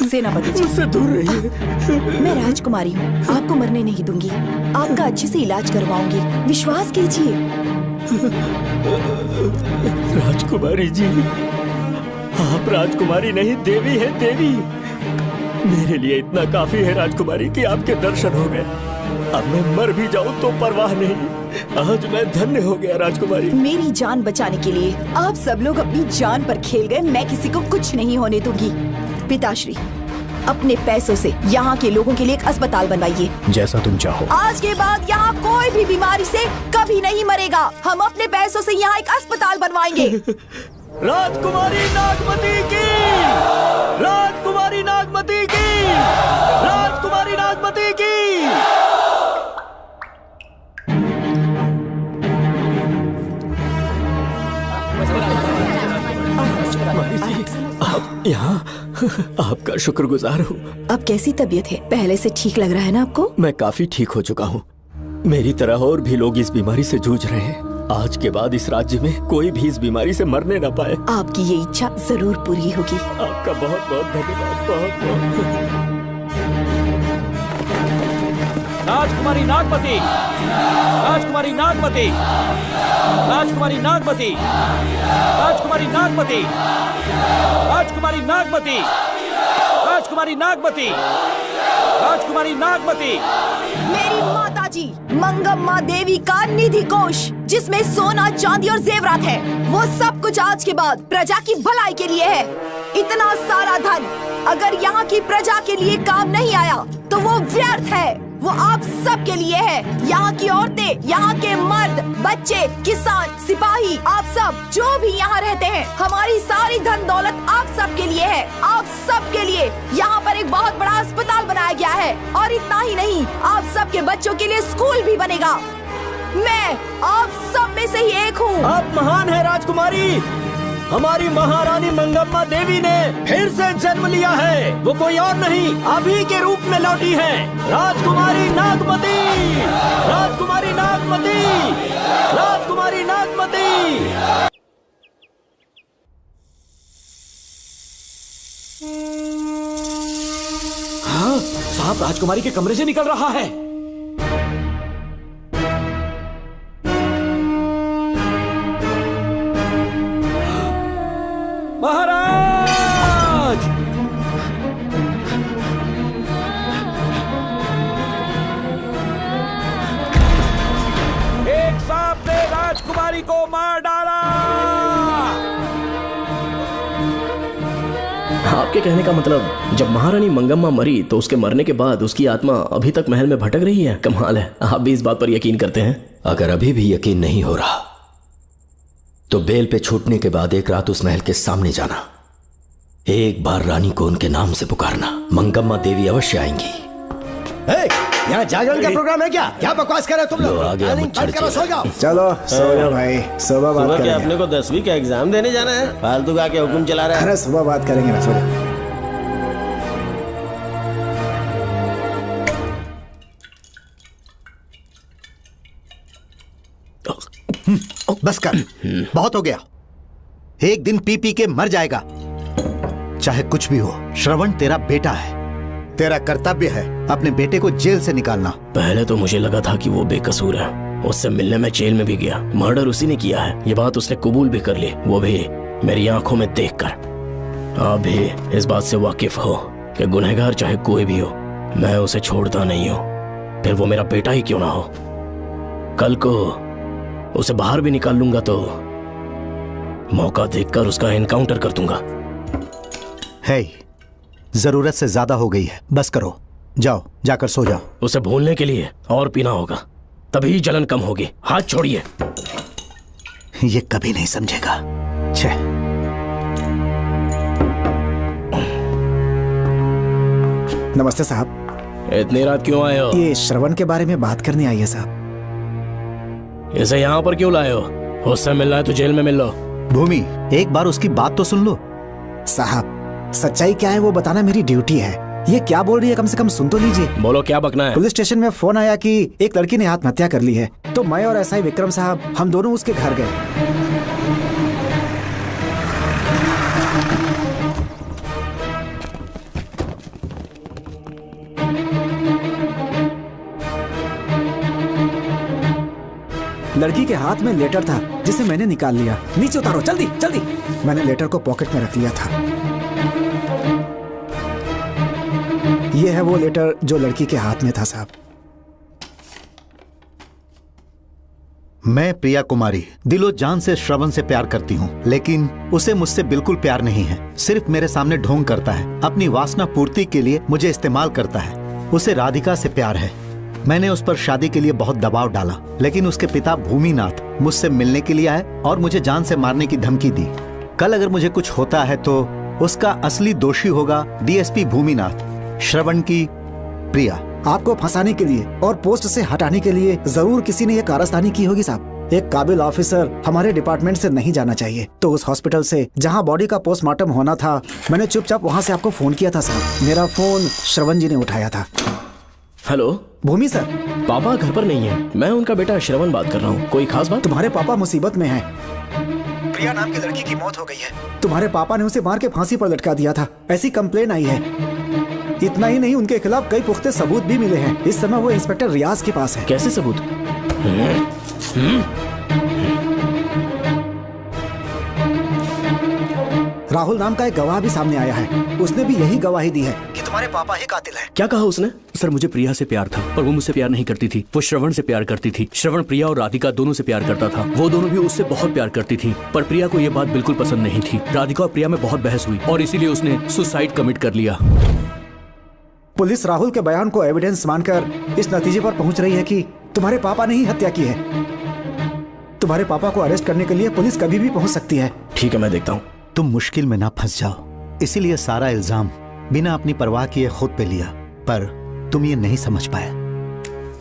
सेनापति जी, उससे दूर रहिए। मैं राजकुमारी हूँ, आपको मरने नहीं दूंगी। आपका अच्छे से इलाज करवाऊंगी, विश्वास कीजिए। राजकुमारी जी, आप राजकुमारी नहीं देवी है, देवी। मेरे लिए इतना काफी है राजकुमारी कि आपके दर्शन हो गए। अब मैं मर भी जाऊं तो परवाह नहीं। आज मैं धन्य हो गया राजकुमारी। मेरी जान बचाने के लिए आप सब लोग अपनी जान पर खेल गए। मैं किसी को कुछ नहीं होने दूंगी। पिताश्री, अपने पैसों से यहाँ के लोगों के लिए एक अस्पताल बनवाइए। जैसा तुम चाहो। आज के बाद यहाँ कोई भी बीमारी से कभी नहीं मरेगा। हम अपने पैसों से यहाँ एक अस्पताल बनवाएंगे। राजकुमारी नागमती की, राजकुमारी नागमती की, राजकुमारी नागमती की। आप यहाँ, आपका शुक्रगुजार हूँ। अब कैसी तबीयत है? पहले से ठीक लग रहा है ना आपको? मैं काफी ठीक हो चुका हूँ। मेरी तरह और भी लोग इस बीमारी से जूझ रहे हैं। आज के बाद इस राज्य में कोई भी इस बीमारी से मरने न पाए। आपकी ये इच्छा जरूर पूरी होगी। आपका बहुत बहुत धन्यवाद, बहुत बहुत। राजकुमारी नागमती, राजकुमारी नागमती, राजकुमारी नागमती, राजकुमारी नागमती, राजकुमारी नागमती, राजकुमारी नागमती, राजकुमारी नागमती। मेरी माताजी मंगम्मा देवी का निधि कोष, जिसमें सोना, चांदी और जेवरात है, वो सब कुछ आज के बाद प्रजा की भलाई के लिए है। इतना सारा धन अगर यहाँ की प्रजा के लिए काम नहीं आया तो वो व्यर्थ है। वो आप सब के लिए है। यहाँ की औरतें, यहाँ के मर्द, बच्चे, किसान, सिपाही, आप सब जो भी यहाँ रहते हैं, हमारी सारी धन दौलत आप सब के लिए है। आप सब के लिए यहाँ पर एक बहुत बड़ा अस्पताल बनाया गया है। और इतना ही नहीं, आप सब के बच्चों के लिए स्कूल भी बनेगा। मैं आप सब में से ही एक हूँ। आप महान है राजकुमारी। हमारी महारानी मंगम्मा देवी ने फिर से जन्म लिया है। वो कोई और नहीं, अभी के रूप में लौटी है। राजकुमारी नागमती, राजकुमारी नागमती, राजकुमारी नागमती। हाँ, साहब राजकुमारी के कमरे से निकल रहा है। महाराज, एक सांप ने राजकुमारी को मार डाला। आपके कहने का मतलब जब महारानी मंगम्मा मरी तो उसके मरने के बाद उसकी आत्मा अभी तक महल में भटक रही है? कमाल है, आप भी इस बात पर यकीन करते हैं? अगर अभी भी यकीन नहीं हो रहा तो बेल पे छूटने के बाद एक रात उस महल के सामने जाना, एक बार रानी को उनके नाम से पुकारना। मंगम्मा देवी अवश्य आएंगी। यहाँ जागरण का प्रोग्राम है क्या? क्या बकवास कर रहे हो तुम लोग? सो जाओ। चलो सो जाओ भाई, सुबह बात करेंगे। अपने को 10वीं का एग्जाम देने जाना है, फालतू का क्या हुक्म चला रहा है? अरे सुबह बात करेंगे ना, सो जाओ। बस कर, बहुत हो गया। एक दिन पी पी के मर जाएगा, चाहे कुछ भी हो। श्रवण तेरा बेटा है, तेरा कर्तव्य है अपने बेटे को जेल से निकालना। पहले तो मुझे लगा था कि वो बेकसूर है, उससे मिलने में जेल में भी गया। मर्डर उसी ने किया है, ये बात उसने कबूल भी कर ली, वो भी मेरी आंखों में देखकर। आप भी इस बात से वाकिफ हो कि गुनहगार चाहे कोई भी हो, मैं उसे छोड़ता नहीं हूँ, फिर वो मेरा बेटा ही क्यों ना हो। कल को उसे बाहर भी निकाल लूंगा तो मौका देखकर उसका एनकाउंटर कर दूंगा। है, जरूरत से ज्यादा हो गई है, बस करो। जाओ, जाकर सो जाओ। उसे भूलने के लिए और पीना होगा, तभी जलन कम होगी। हाथ छोड़िए। ये कभी नहीं समझेगा। छे। नमस्ते साहब। इतनी रात क्यों आए हो? ये श्रवण के बारे में बात करने आई है साहब। इसे यहाँ पर क्यों लाए हो? उससे मिलना है तो जेल में मिल लो। भूमि, एक बार उसकी बात तो सुन लो। साहब, सच्चाई क्या है वो बताना मेरी ड्यूटी है। ये क्या बोल रही है, कम से कम सुन तो लीजिए। बोलो, क्या बकना है? पुलिस स्टेशन में फोन आया कि एक लड़की ने आत्महत्या कर ली है, तो मैं और एसआई विक्रम साहब हम दोनों उसके घर गए। लड़की के हाथ में लेटर था जिसे मैंने निकाल लिया। नीचे उतारो, जल्दी जल्दी। मैंने लेटर को पॉकेट में रख लिया था। यह है वो लेटर जो लड़की के हाथ में था साहब। मैं प्रिया कुमारी दिलो जान से श्रवण से प्यार करती हूँ, लेकिन उसे मुझसे बिल्कुल प्यार नहीं है। सिर्फ मेरे सामने ढोंग करता है, अपनी वासना पूर्ति के लिए मुझे इस्तेमाल करता है। उसे राधिका से प्यार है। मैंने उस पर शादी के लिए बहुत दबाव डाला, लेकिन उसके पिता भूमिनाथ मुझसे मिलने के लिए आए और मुझे जान से मारने की धमकी दी। कल अगर मुझे कुछ होता है तो उसका असली दोषी होगा डीएसपी भूमिनाथ। श्रवण की प्रिया। आपको फंसाने के लिए और पोस्ट से हटाने के लिए जरूर किसी ने ये कारस्तानी की होगी साहब। एक काबिल ऑफिसर हमारे डिपार्टमेंट से नहीं जाना चाहिए। तो उस हॉस्पिटल से जहां बॉडी का पोस्टमार्टम होना था, मैंने चुपचाप वहां से आपको फोन किया था साहब। मेरा फोन श्रवण जी ने उठाया था। हेलो भूमि सर। पापा घर पर नहीं है, मैं उनका बेटा श्रवण बात कर रहा हूँ। कोई खास बात? तुम्हारे पापा मुसीबत में हैं। प्रिया नाम की लड़की की मौत हो गई है। तुम्हारे पापा ने उसे मार के फांसी पर लटका दिया था, ऐसी कंप्लेन आई है। इतना ही नहीं, उनके खिलाफ कई पुख्ते सबूत भी मिले हैं। इस समय वो इंस्पेक्टर रियाज के पास है। कैसे सबूत? राहुल नाम का एक गवाह भी सामने आया है। उसने भी यही गवाही दी है कि तुम्हारे पापा ही कातिल हैं। क्या कहा उसने? सर, मुझे प्रिया से प्यार था और वो मुझसे प्यार नहीं करती थी। वो श्रवण से प्यार करती थी। श्रवण प्रिया और राधिका दोनों से प्यार करता था। वो दोनों भी उससे बहुत प्यार करती थी, पर प्रिया को ये बात बिल्कुल पसंद नहीं थी। राधिका और प्रिया में बहुत बहस हुई और इसीलिए उसने सुसाइड कमिट कर लिया। पुलिस राहुल के बयान को एविडेंस मानकर इस नतीजे पर पहुंच रही है कि तुम्हारे पापा ने ही हत्या की है। तुम्हारे पापा को अरेस्ट करने के लिए पुलिस कभी भी पहुंच सकती है। ठीक है, मैं देखता हूँ। तुम मुश्किल में ना फंस जाओ, इसीलिए सारा इल्जाम बिना अपनी परवाह किए खुद पे लिया, पर तुम ये नहीं समझ पाए।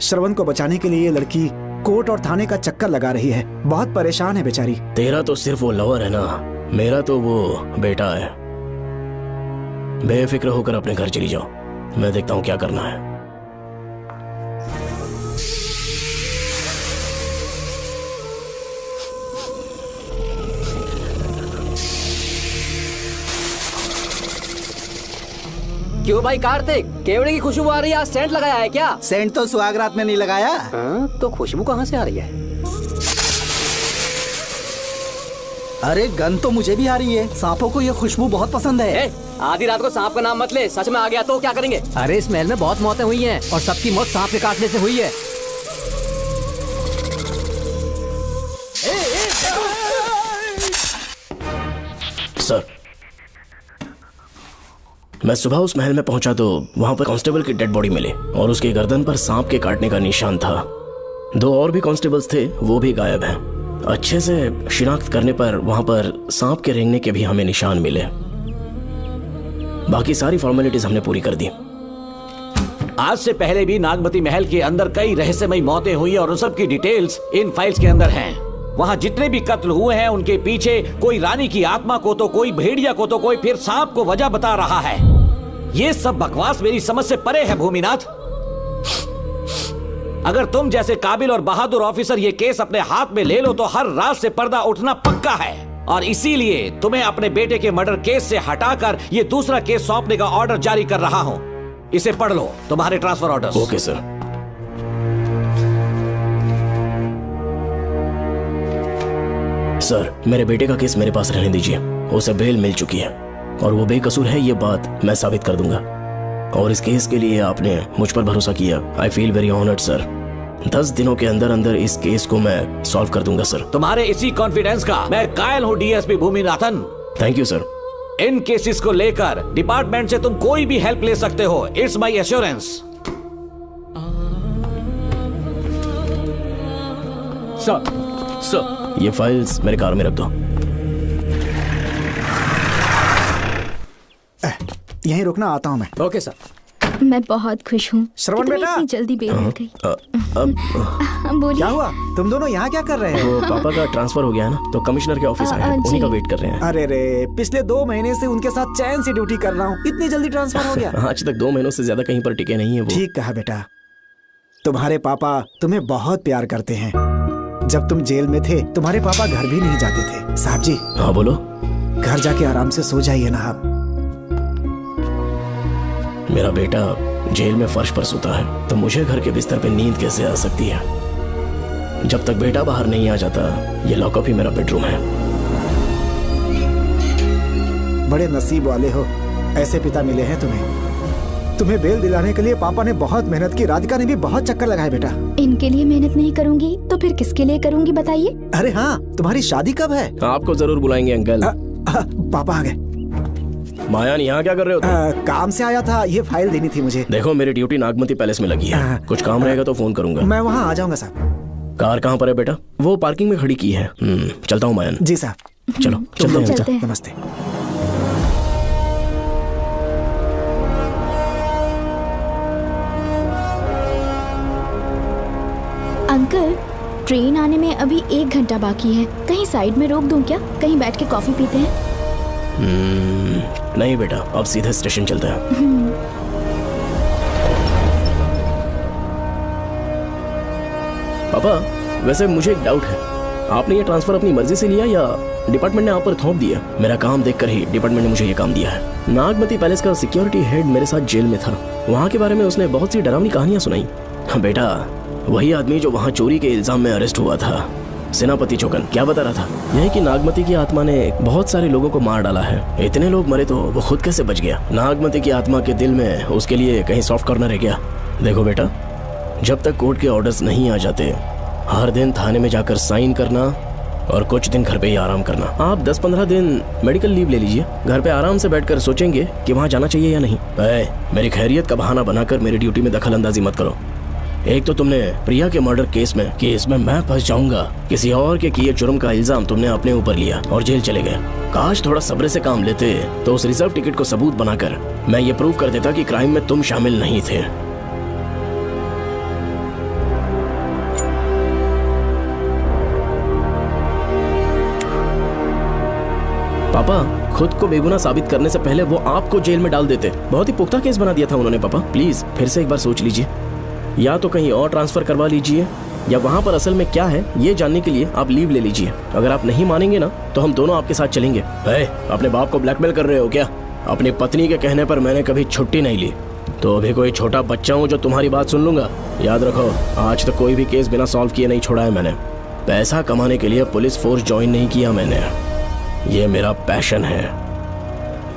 श्रवण को बचाने के लिए ये लड़की कोर्ट और थाने का चक्कर लगा रही है। बहुत परेशान है बेचारी। तेरा तो सिर्फ वो लवर है ना, मेरा तो वो बेटा है। बेफिक्र होकर अपने घर चली जाओ, मैं देखता हूँ क्या करना है। क्यों भाई कार्तिक, केवड़े की खुशबू आ रही है, आज सेंट लगाया है क्या? सेंट तो सुहागरात में नहीं लगाया। तो खुशबू कहाँ से आ रही है? अरे गन तो मुझे भी आ रही है। सांपों को ये खुशबू बहुत पसंद है। आधी रात को सांप का नाम मत ले, सच में आ गया तो क्या करेंगे? अरे इस महल में बहुत मौतें हुई हैं और सबकी मौत सांप के काटने से हुई है। सर, मैं सुबह उस महल में पहुंचा तो वहां पर कांस्टेबल की डेड बॉडी मिली और उसकी गर्दन पर सांप के काटने का निशान था। 2 और भी कांस्टेबल्स थे, वो भी गायब हैं। अच्छे से शिनाख्त करने पर वहां पर सांप के रेंगने के भी हमें निशान मिले। बाकी सारी फॉर्मेलिटीज हमने पूरी कर दी। आज से पहले भी नागमती महल के अंदर कई रहस्यमयी मौतें हुई और उन सब की डिटेल्स इन फाइल्स के अंदर हैं। वहाँ जितने भी कत्ल हुए हैं उनके पीछे कोई रानी की आत्मा को तो कोई भेड़िया को तो कोई फिर सांप को वजह बता रहा है। ये सब बकवास मेरी समझ से परे है भूमिनाथ। अगर तुम जैसे काबिल और बहादुर ऑफिसर ये केस अपने हाथ में ले लो तो हर रात से पर्दा उठना पक्का है, और इसीलिए तुम्हें अपने बेटे के मर्डर केस से हटाकर ये दूसरा केस सौंपने का ऑर्डर जारी कर रहा हूं। इसे पढ़ लो, तुम्हारे transfer order. Okay sir. Sir, मेरे बेटे का केस मेरे पास रहने दीजिए। उसे बेल मिल चुकी है और वो बेकसूर है, ये बात मैं साबित कर दूंगा। और इस केस के लिए आपने मुझ पर भरोसा किया। I feel very honoured sir. 10 दिनों के अंदर अंदर इस केस को मैं सॉल्व कर दूंगा सर। तुम्हारे इसी कॉन्फिडेंस का मैं कायल हूँ DSP Bhuminathan. Thank you sir. In cases को लेकर डिपार्टमेंट से तुम कोई भी हेल्प ले सकते हो, इट्स माई एश्योरेंस। सर ये फाइल्स मेरे कार में रख दो। यहीं रुकना, आता हूँ मैं। Okay sir. मैं बहुत खुश हूँ। श्रवण बेटा, इतनी जल्दी बेल मिल गई। बोलिए। क्या हुआ? तुम दोनों यहाँ क्या कर रहे हो? वो पापा का ट्रांसफर हो गया है ना, तो कमिश्नर के ऑफिस आए हैं, उन्हीं का वेट कर रहे हैं। अरे रे, पिछले 2 महीने से उनके साथ चैन से ड्यूटी कर रहा हूँ, इतनी जल्दी ट्रांसफर हो गया? आज तक 2 महीनों से ज्यादा कहीं पर टिके नहीं है वो। ठीक कहा बेटा, तुम्हारे पापा तुम्हें बहुत प्यार करते हैं। जब तुम जेल में थे तुम्हारे पापा घर भी नहीं जाते थे। साहब जी। हाँ बोलो। घर जाके आराम से सो जाइए ना आप। मेरा बेटा जेल में फर्श पर सोता है तो मुझे घर के बिस्तर पे नींद कैसे आ सकती है? जब तक बेटा बाहर नहीं आ जाता, ये लॉकअप ही मेरा बेडरूम है। बड़े नसीब वाले हो, ऐसे पिता मिले हैं तुम्हें। तुम्हें बेल दिलाने के लिए पापा ने बहुत मेहनत की, राधिका ने भी बहुत चक्कर लगाए बेटा। इनके लिए मेहनत नहीं करूंगी तो फिर किसके लिए करूंगी बताइए? अरे हाँ, तुम्हारी शादी कब है? आपको जरूर बुलाएंगे अंकल। पापा आ गए। मायान यहाँ क्या कर रहे हो तुम? काम से आया था, ये फाइल देनी थी मुझे। देखो मेरी ड्यूटी नागमती पैलेस में लगी है, कुछ काम रहेगा तो फोन करूंगा। मैं वहाँ आ जाऊंगा साहब। कार कहाँ पर है बेटा? वो पार्किंग में खड़ी की है। चलता हूँ मायान। जी साहब। चलो चलते हैं। नमस्ते। अंकल, ट्रेन आने में अभी 1 घंटा बाकी है, कहीं साइड में रोक दूं क्या? कहीं बैठ के कॉफी पीते हैं? नहीं बेटा, अब सीधे स्टेशन चलते हैं। पापा वैसे मुझे एक डाउट है, आपने ये ट्रांसफर अपनी मर्जी से लिया या डिपार्टमेंट ने आप पर थोप दिया? मेरा काम देखकर ही डिपार्टमेंट ने मुझे ये काम दिया है। नागमती पैलेस का सिक्योरिटी हेड मेरे साथ जेल में था, वहाँ के बारे में उसने बहुत सी डरावनी कहानियां सुनाई। हाँ बेटा, वही आदमी जो वहाँ चोरी के इल्जाम में अरेस्ट हुआ था, सेनापति चौकन, क्या बता रहा था? यह कि नागमती की आत्मा ने बहुत सारे लोगों को मार डाला है। इतने लोग मरे तो वो खुद कैसे बच गया? नागमती की आत्मा के दिल में उसके लिए कहीं सॉफ्ट कॉर्नर है क्या? देखो बेटा, जब तक कोर्ट के ऑर्डर्स नहीं आ जाते, हर दिन थाने में जाकर साइन करना और कुछ दिन घर पे ही आराम करना। आप 10-15 दिन मेडिकल लीव ले लीजिए, घर पे आराम से बैठकर सोचेंगे कि वहाँ जाना चाहिए या नहीं। मेरी खैरियत का बहाना बनाकर मेरी ड्यूटी में दखल अंदाजी मत करो। एक तो तुमने प्रिया के मर्डर केस में कि इसमें मैं फंस जाऊंगा, किसी और के किए जुर्म का इल्जाम तुमने अपने ऊपर लिया और जेल चले गए। काश थोड़ा सब्र से काम लेते तो उस रिजर्व टिकट को सबूत बनाकर मैं ये प्रूव कर देता कि क्राइम में तुम शामिल नहीं थे। पापा खुद को बेगुनाह साबित करने से पहले वो आपको जेल में डाल देते। बहुत ही पुख्ता केस बना दिया था उन्होंने। पापा प्लीज फिर से एक बार सोच लीजिए, या तो कहीं और ट्रांसफर करवा लीजिए या वहाँ पर असल में क्या है ये जानने के लिए आप लीव ले लीजिए। अगर आप नहीं मानेंगे ना तो हम दोनों आपके साथ चलेंगे। अपने बाप को ब्लैकमेल कर रहे हो क्या? अपनी पत्नी के कहने पर मैंने कभी छुट्टी नहीं ली, तो अभी कोई छोटा बच्चा हूँ जो तुम्हारी बात सुन लूंगा? याद रखो, आज तक कोई भी केस बिना सॉल्व किए नहीं छोड़ा है मैंने। पैसा कमाने के लिए पुलिस फोर्स ज्वाइन नहीं किया मैंने, ये मेरा पैशन है।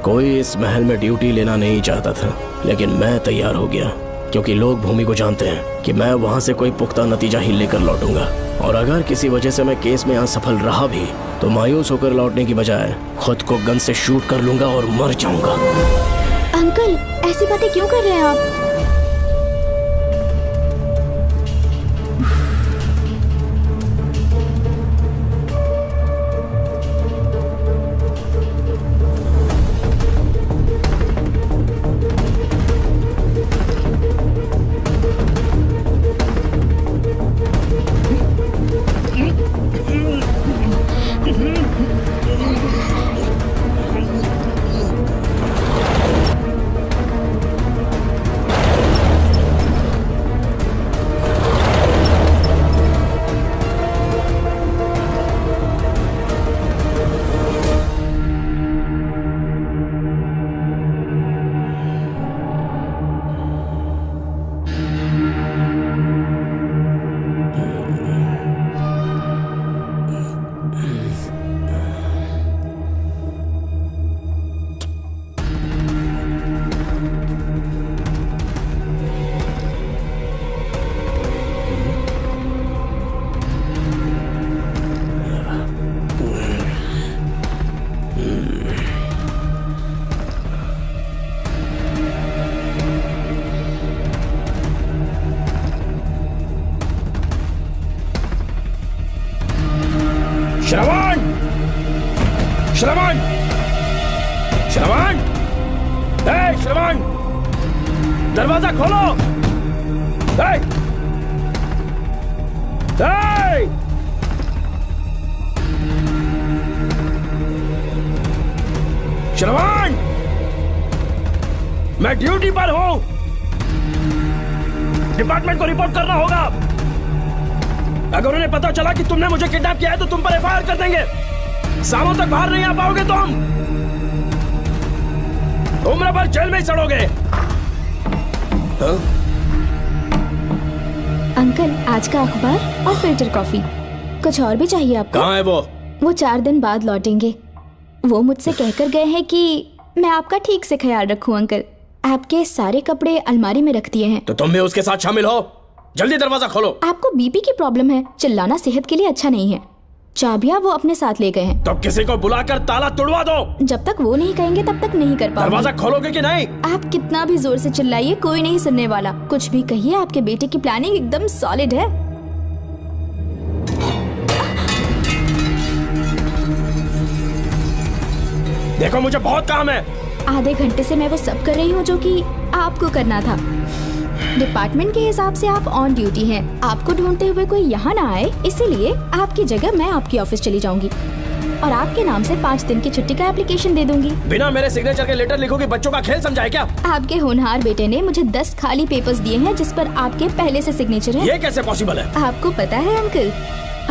कोई इस महल में ड्यूटी लेना नहीं चाहता था, लेकिन मैं तैयार हो गया क्योंकि लोग भूमि को जानते हैं कि मैं वहां से कोई पुख्ता नतीजा ही लेकर लौटूंगा। और अगर किसी वजह से मैं केस में असफल रहा भी तो मायूस होकर लौटने की बजाय खुद को गन से शूट कर लूंगा और मर जाऊंगा। अंकल, ऐसी बातें क्यों कर रहे हैं आप? दरवाजा खोलो। हे! हे! श्रवण, मैं ड्यूटी पर हूं। डिपार्टमेंट को रिपोर्ट करना होगा। अगर उन्हें पता चला कि तुमने मुझे किडनैप किया है तो तुम पर एफआईआर कर देंगे। शामों तक बाहर नहीं आ पाओगे तुम। उम्र भर जेल में ही सड़ोगे। अंकल, आज का अखबार और फिल्टर कॉफी। कुछ और भी चाहिए आपको? कहाँ है वो? वो 4 दिन बाद लौटेंगे। वो मुझसे कहकर गए हैं कि मैं आपका ठीक से ख्याल रखूं अंकल। आपके सारे कपड़े अलमारी में रख दिए हैं। तो तुम भी उसके साथ शामिल हो। जल्दी दरवाजा खोलो। आपको बीपी की प्रॉब्लम है, चिल्लाना सेहत के लिए अच्छा नहीं है। चाबियां वो अपने साथ ले गए हैं। तो किसी को बुलाकर ताला तोड़वा दो। जब तक वो नहीं कहेंगे तब तक नहीं कर पाऊंगी। दरवाजा खोलोगे कि नहीं? आप कितना भी जोर से चिल्लाइए, कोई नहीं सुनने वाला। कुछ भी कहिए, आपके बेटे की प्लानिंग एकदम सॉलिड है। देखो, मुझे बहुत काम है। आधे घंटे से मैं वो सब कर रही हूँ जो कि आपको करना था। डिपार्टमेंट के हिसाब से आप ऑन ड्यूटी हैं। आपको ढूंढते हुए कोई यहाँ ना आए, इसीलिए आपकी जगह मैं आपकी ऑफिस चली जाऊंगी और आपके नाम से 5 दिन की छुट्टी का एप्लीकेशन दे दूंगी। बिना मेरे सिग्नेचर के लेटर लिखोगे? बच्चों का खेल समझा है क्या? आपके होनहार बेटे ने मुझे 10 खाली पेपर्स दिए हैं जिस पर आपके पहले से सिग्नेचर है। ये कैसे पॉसिबल है? आपको पता है अंकल,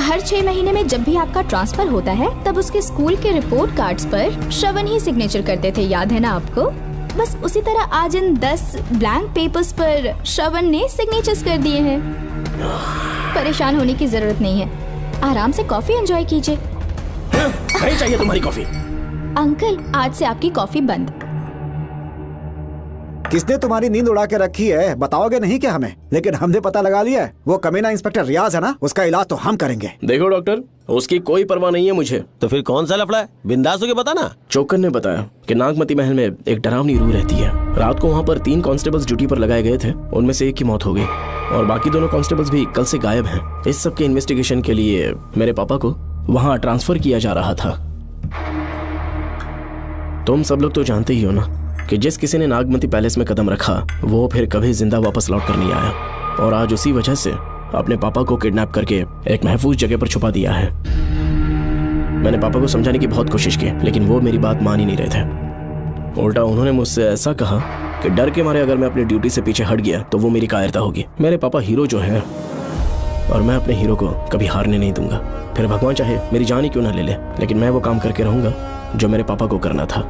हर 6 महीने में जब भी आपका ट्रांसफर होता है तब उसके स्कूल के रिपोर्ट कार्ड्स पर श्रवण ही सिग्नेचर करते थे, याद है ना आपको? बस उसी तरह आज इन 10 ब्लैंक पेपर्स पर श्रवण ने सिग्नेचर्स कर दिए हैं। परेशान होने की जरूरत नहीं है, आराम से कॉफी एंजॉय कीजिए। नहीं चाहिए तुम्हारी कॉफी। अंकल, आज से आपकी कॉफी बंद। किसने तुम्हारी नींद उड़ा के रखी है? बताओगे नहीं क्या हमें? लेकिन हमने पता लगा लिया है। वो कमीना इंस्पेक्टर रियाज है ना, उसका इलाज तो हम करेंगे। देखो डॉक्टर, उसकी कोई परवाह नहीं है मुझे। तो फिर कौन सा लफड़ा है? बिंदास होके बता ना। चोकर ने बताया कि नागमती महल में एक डरावनी रूह रहती है। रात को वहाँ पर 3 कांस्टेबल्स ड्यूटी पर लगाए गए थे, उनमें से एक की मौत हो गई और बाकी दोनों कांस्टेबल्स भी कल से गायब हैं। इस सब के इन्वेस्टिगेशन के लिए मेरे पापा को वहाँ ट्रांसफर किया जा रहा था। तुम सब लोग तो जानते ही हो ना कि जिस किसी ने नागमती पैलेस में कदम रखा वो फिर कभी जिंदा वापस लौट कर नहीं आया, और आज उसी वजह से अपने पापा को किडनैप करके एक महफूज जगह पर छुपा दिया है। मैंने पापा को समझाने की बहुत कोशिश की, लेकिन वो मेरी बात मान ही नहीं रहे थे। उल्टा उन्होंने मुझसे ऐसा कहा कि डर के मारे अगर मैं अपनी ड्यूटी से पीछे हट गया तो वो मेरी कायरता होगी। मेरे पापा हीरो जो है और मैं अपने हीरो को कभी हारने नहीं दूंगा। फिर भगवान चाहे मेरी जान ही क्यों ना ले ले, लेकिन मैं वो काम करके रहूंगा जो मेरे पापा को करना था।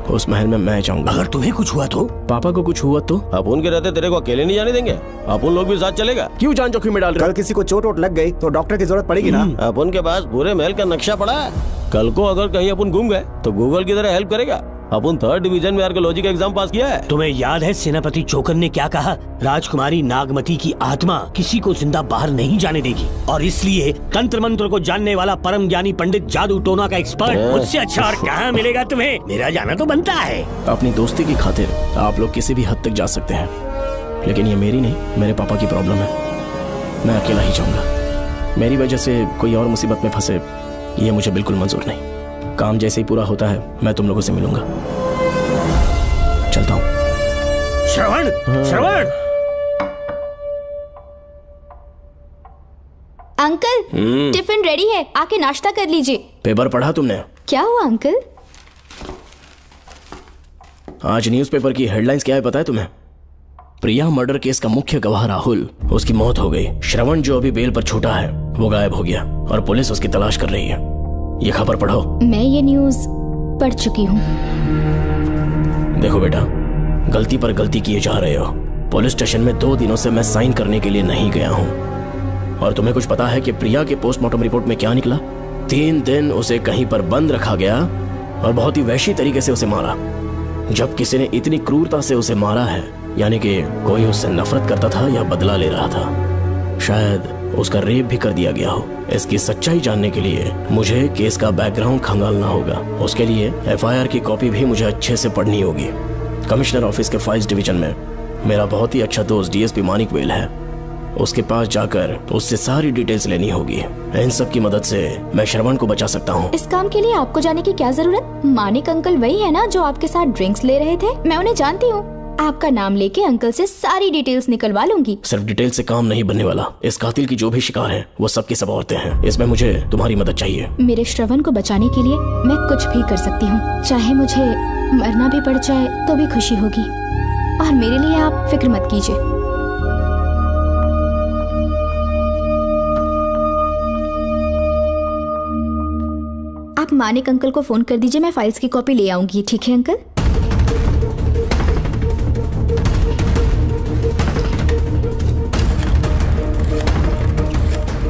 उस महल में मैं जाऊंगा। अगर तुम्हें कुछ हुआ तो? पापा को कुछ हुआ तो? अपुन के रहते तेरे को अकेले नहीं जाने देंगे। अपुन लोग भी साथ चलेगा। क्यों जान जोखिम में डाल रहे? कल किसी को चोट वोट लग गई तो डॉक्टर की जरूरत पड़ेगी ना। अपुन के पास पूरे महल का नक्शा पड़ा है। कल को अगर कहीं अपन गुम गए तो गूगल की तरह हेल्प करेगा। अपन 3rd डिवीजन में आर्कियोलॉजी का एग्जाम पास किया है। तुम्हें याद है सेनापति चोकर ने क्या कहा? राजकुमारी नागमती की आत्मा किसी को जिंदा बाहर नहीं जाने देगी, और इसलिए तंत्र मंत्र को जानने वाला परम ज्ञानी पंडित जादू टोना का एक्सपर्ट मुझसे अच्छा और कहाँ मिलेगा तुम्हें? मेरा जाना तो बनता है। अपनी दोस्ती की खातिर आप लोग किसी भी हद तक जा सकते हैं, लेकिन ये मेरी नहीं, मेरे पापा की प्रॉब्लम है। मैं अकेला ही जाऊंगा। मेरी वजह से कोई और मुसीबत में फंसे ये मुझे बिल्कुल मंजूर नहीं। काम जैसे ही पूरा होता है मैं तुम लोगों से मिलूंगा। चलता हूँ। श्रवण, श्रवण। अंकल, टिफिन रेडी है, आके नाश्ता कर लीजिए। पेपर पढ़ा तुमने? क्या हुआ अंकल? आज न्यूज़पेपर की हेडलाइंस क्या है पता है तुम्हें? प्रिया मर्डर केस का मुख्य गवाह राहुल, उसकी मौत हो गई। श्रवण जो अभी बेल पर छूटा है वो गायब हो गया और पुलिस उसकी तलाश कर रही है। ये खबर पढ़ो। मैं ये न्यूज़ पढ़ चुकी हूँ। देखो बेटा, गलती पर गलती किए जा रहे हो। पुलिस स्टेशन में 2 दिनों से मैं साइन करने के लिए नहीं गया हूँ। और तुम्हें कुछ पता है कि प्रिया के पोस्टमार्टम रिपोर्ट में क्या निकला? 3 दिन उसे कहीं पर बंद रखा गया और बहुत ही वैशी तरीके से उसे मारा। जब किसी ने इतनी क्रूरता से उसे मारा है, यानी कि कोई उससे नफरत करता था या बदला ले रहा था। शायद उसका रेप भी कर दिया गया हो। इसकी सच्चाई जानने के लिए मुझे केस का बैकग्राउंड खंगालना होगा। उसके लिए एफआईआर की कॉपी भी मुझे अच्छे से पढ़नी होगी। कमिश्नर ऑफिस के फाइल्स डिवीजन में मेरा बहुत ही अच्छा दोस्त डीएसपी मानिक वेल है। उसके पास जाकर उससे सारी डिटेल्स लेनी होगी। इन सब की मदद से मैं श्रवण को बचा सकता हूँ। इस काम के लिए आपको जाने की क्या जरूरत? मानिक अंकल वही है ना जो आपके साथ ड्रिंक्स ले रहे थे? मैं उन्हें जानती हूँ। आपका नाम लेके अंकल से सारी डिटेल्स निकलवा लूंगी। सिर्फ डिटेल से काम नहीं बनने वाला। इस कातिल की जो भी शिकार है वो सबकी सब औरतें हैं। इसमें मुझे तुम्हारी मदद चाहिए। मेरे श्रवण को बचाने के लिए मैं कुछ भी कर सकती हूँ। चाहे मुझे मरना भी पड़ जाए तो भी खुशी होगी। और मेरे लिए आप फिक्र मत कीजिए। आप मानिक अंकल को फोन कर दीजिए, मैं फाइल्स की कॉपी ले आऊंगी। ठीक है अंकल?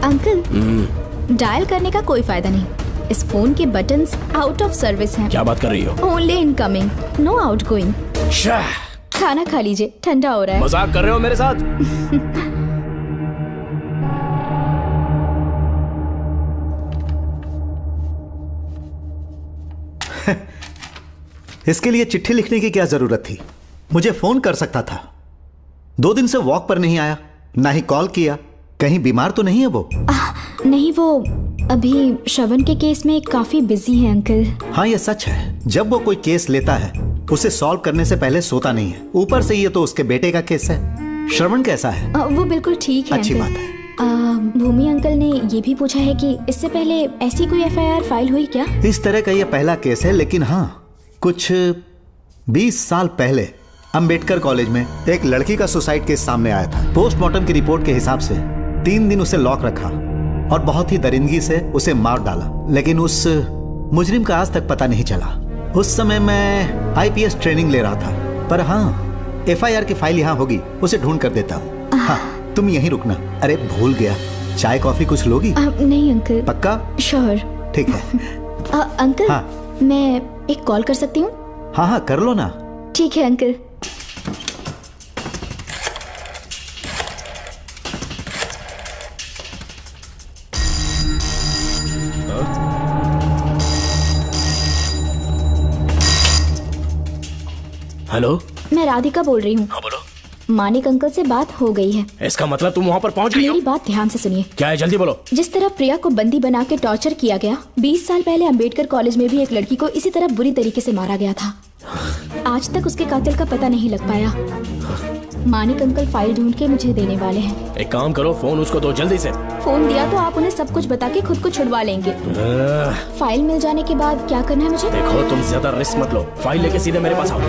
अंकल, डायल करने का कोई फायदा नहीं। इस फोन के बटन्स आउट ऑफ सर्विस हैं। क्या बात कर रही हो? Only incoming, no outgoing. खाना खा लीजिए, ठंडा हो रहा है। मजाक कर रहे हो मेरे साथ? इसके लिए चिट्ठी लिखने की क्या जरूरत थी? मुझे फोन कर सकता था। 2 दिन से वॉक पर नहीं आया, ना ही कॉल किया। कहीं बीमार तो नहीं है वो? नहीं, वो अभी श्रवण के केस में काफी बिजी है अंकल। हाँ, ये सच है। जब वो कोई केस लेता है उसे सॉल्व करने से पहले सोता नहीं है। ऊपर से ये तो उसके बेटे का केस है। श्रवण कैसा है? वो बिल्कुल ठीक है। अच्छी अंकल। बात है। भूमि अंकल ने ये भी पूछा है कि इससे पहले ऐसी कोई FIR फाइल हुई क्या? इस तरह का ये पहला केस है, लेकिन हाँ, कुछ 20 साल पहले अंबेडकर कॉलेज में एक लड़की का सुसाइड केस सामने आया था। पोस्टमार्टम की रिपोर्ट के हिसाब से 3 दिन उसे लॉक रखा और बहुत ही दरिंदगी से उसे मार डाला। लेकिन उस मुजरिम का आज तक पता नहीं चला। उस समय मैं IPS ट्रेनिंग ले रहा था। पर हाँ, FIR की फाइल यहाँ होगी, उसे ढूंढ कर देता हूँ। हाँ, तुम यहीं रुकना। अरे भूल गया, चाय कॉफी कुछ लोगी? नहीं अंकल। पक्का? श्योर। ठीक है। अंकल, हाँ। मैं एक कॉल कर सकती हूँ? हाँ हाँ, कर लो ना। ठीक है अंकल। हेलो, मैं राधिका बोल रही हूँ। हाँ बोलो। मानिक अंकल से बात हो गई है। इसका मतलब तुम वहाँ पर पहुँच गई हो? मेरी बात ध्यान से सुनिए। क्या है, जल्दी बोलो। जिस तरह प्रिया को बंदी बना के टॉर्चर किया गया, 20 साल पहले अंबेडकर कॉलेज में भी एक लड़की को इसी तरह बुरी तरीके से मारा गया था। आज तक उसके कातिल का पता नहीं लग पाया। मानिक अंकल फाइल ढूंढ के मुझे देने वाले हैं। एक काम करो, फोन उसको दो जल्दी से। फोन दिया तो आप उन्हें सब कुछ बता के खुद को छुड़वा लेंगे। फाइल मिल जाने के बाद क्या करना है मुझे? देखो, तुम ज्यादा रिस्क मत लो। फाइल लेके सीधे मेरे पास आओ।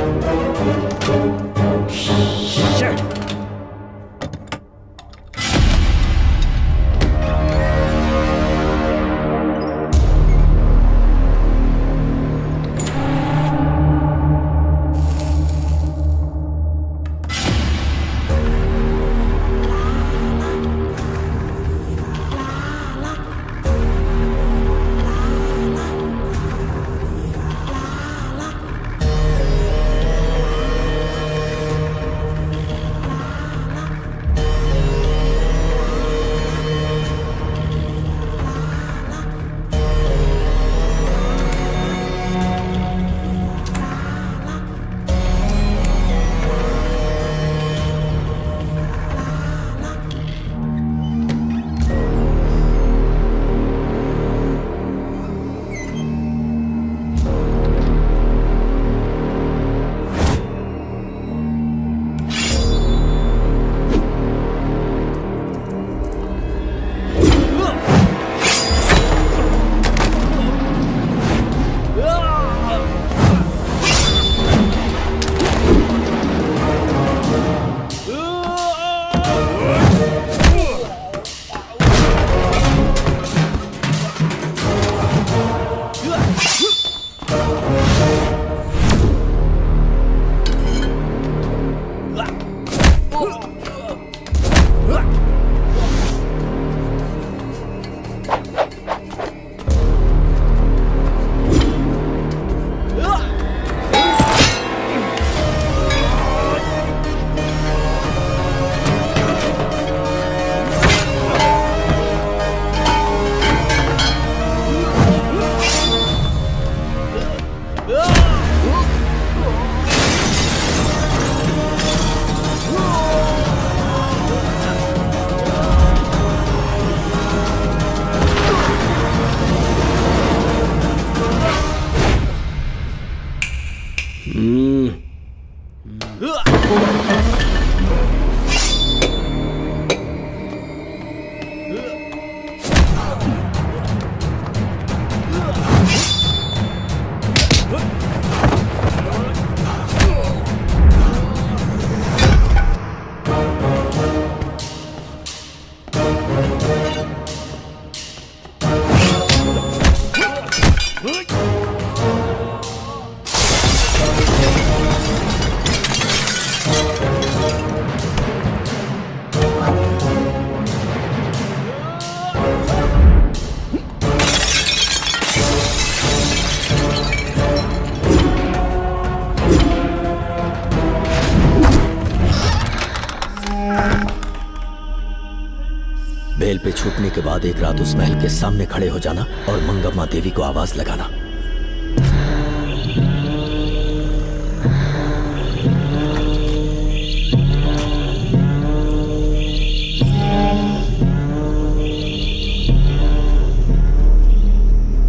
बेल पे छूटने के बाद एक रात उस महल के सामने खड़े हो जाना और मंगम्मा देवी को आवाज लगाना।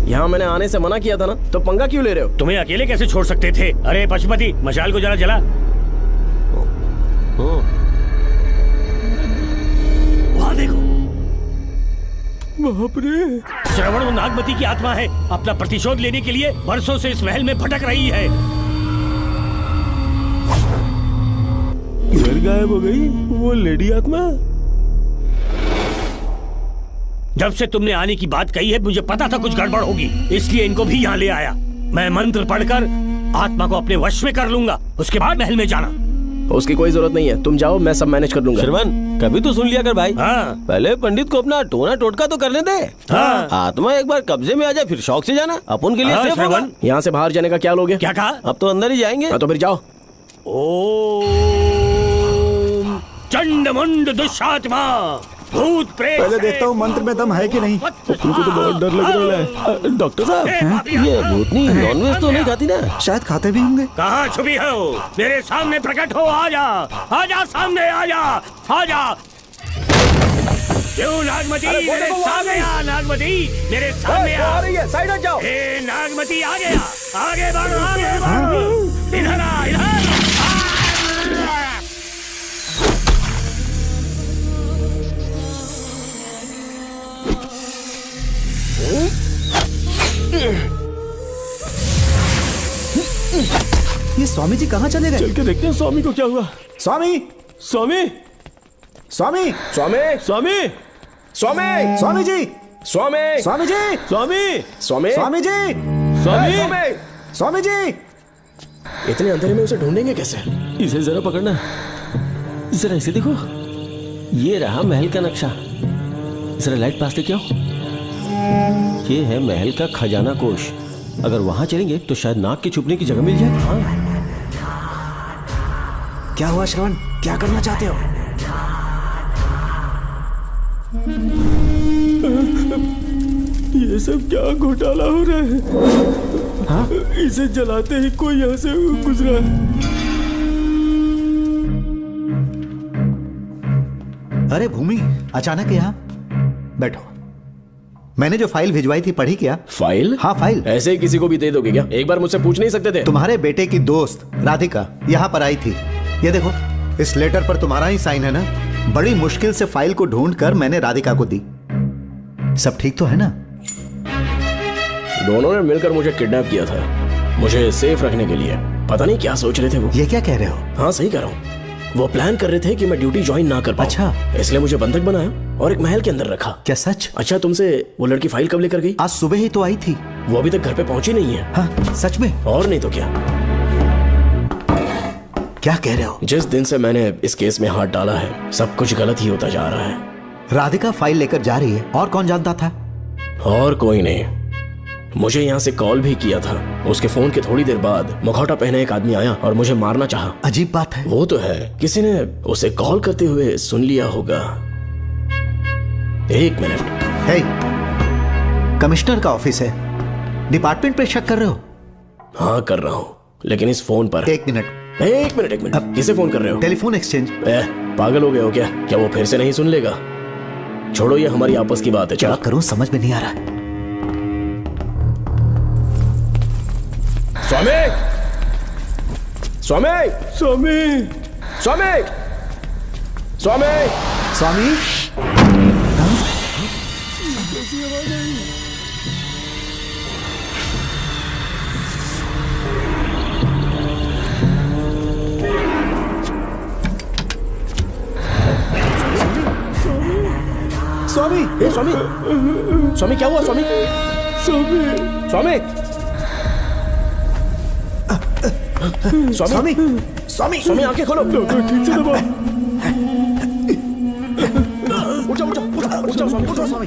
यहाँ मैंने आने से मना किया था ना, तो पंगा क्यों ले रहे हो? तुम्हें अकेले कैसे छोड़ सकते थे? अरे पशुपति, मशाल को जरा जला। वहाँ देखो, बाप रे। श्रवण वो नागमती की आत्मा है, अपना प्रतिशोध लेने के लिए वर्षों से इस महल में भटक रही है। घर गायब हो गई वो लेडी आत्मा। जब से तुमने आने की बात कही है मुझे पता था कुछ गड़बड़ होगी, इसलिए इनको भी यहाँ ले आया। मैं मंत्र पढ़कर आत्मा को अपने वश में कर लूंगा, उसके बाद महल में जाना। उसकी कोई जरूरत नहीं है, तुम जाओ, मैं सब मैनेज कर लूंगा। श्रवण, कभी तो सुन लिया कर भाई। हाँ। पहले पंडित को अपना टोना टोटका तो करने दे। हाँ। आत्मा एक बार कब्जे में आ जाए फिर शौक से जाना, अपन के लिए हाँ, सेफ होगा। यहाँ से बाहर जाने का क्या लोगे? क्या कहा? अब तो अंदर ही जाएंगे। तो फिर जाओ। ओम चंडमुंड दुष्टात्मा भूत प्रेत। पहले देखता हूँ मंत्र में दम है कि नहीं। तुमको तो बहुत डर लग रहा है। डॉक्टर साहब, ये भूतनी नॉनवेज तो नहीं खाती ना? शायद खाते भी होंगे। कहाँ छुपी हो? मेरे सामने प्रकट हो, आजा, आजा सामने, आजा, आजा। क्यों नागमती, मेरे सामने आ। नागमती, मेरे सामने आ रही है, साइड हट जाओ। ए नागमती, आ गया, आगे बढ़, आगे बढ़। इधर आ, इधर। ये स्वामी जी कहाँ चले गए? चल के देखते हैं स्वामी को क्या हुआ। स्वामी, स्वामी, स्वामी, स्वामी, स्वामी, स्वामी, स्वामी जी, स्वामी, स्वामी जी, स्वामी, स्वामी, स्वामी जी, स्वामी, स्वामी जी। इतने अंधेरे में उसे ढूंढेंगे कैसे? इसे जरा पकड़ना, जरा इसे देखो, ये रहा महल का नक्शा। जरा लाइट पास लेके आओ। ये है महल का खजाना कोष। अगर वहां चलेंगे तो शायद नाग के छुपने की जगह मिल जाए। हाँ। क्या हुआ श्रवण, क्या करना चाहते हो? ये सब क्या घोटाला हो रहा है? हाँ? इसे जलाते ही कोई यहाँ से गुजरा है। अरे भूमि, अचानक यहाँ? बैठो। मैंने जो फाइल भिजवाई थी पढ़ी क्या? फाइल? हाँ फाइल। ऐसे ही किसी को भी दे दोगे क्या? एक बार मुझसे पूछ नहीं सकते थे? तुम्हारे बेटे की दोस्त राधिका यहाँ पर आई थी। ये देखो, इस लेटर पर तुम्हारा ही साइन है ना? बड़ी मुश्किल से फाइल को ढूंढकर मैंने राधिका को दी। सब ठीक तो है ना? दोनों ने मिलकर मुझे किडनैप किया था, मुझे सेफ रखने के लिए। पता नहीं क्या सोच रहे थे वो। ये क्या कह रहे हो? हाँ सही कह रहा हूँ। वो प्लान कर रहे थे कि मैं ड्यूटी ज्वाइन ना कर पाऊं। अच्छा। इसलिए मुझे बंधक बनाया और एक महल के अंदर रखा। क्या सच? अच्छा, तुमसे वो लड़की फाइल कब लेकर गई? आज सुबह ही तो आई थी। वो अभी तक घर पे पहुंची नहीं है। हाँ, सच में? और नहीं तो क्या। क्या कह रहे हो? जिस दिन से मैंने इस केस में हाथ डाला है सब कुछ गलत ही होता जा रहा है। राधिका फाइल लेकर जा रही है, और कौन जानता था? और कोई नहीं। मुझे यहाँ से कॉल भी किया था। उसके फोन के थोड़ी देर बाद मुखौटा पहने एक आदमी आया और मुझे मारना चाहा। अजीब बात है। वो तो है, किसी ने उसे कॉल करते हुए सुन लिया होगा। एक मिनट। हे, कमिश्नर का ऑफिस है, डिपार्टमेंट पे शक कर रहे हो? हाँ कर रहा हूँ, लेकिन इस फोन पर। एक मिनट। किसे फोन कर रहे हो? Telephone exchange. पागल हो गए हो क्या? क्या वो फिर से नहीं सुन लेगा? छोड़ो, ये हमारी आपस की बात है। क्या करूं समझ में नहीं आ रहा। स्वामी, स्वामी, स्वामी, स्वामी, स्वामी, स्वामी। स्वामी, स्वामी, स्वामी, क्या हुआ स्वामी? स्वामी, स्वामी, स्वामी, स्वामी, स्वामी, आंखें खोलो। ठीक से दबाओ। उठो, उठो, उठो, उठो, स्वामी, उठो, स्वामी।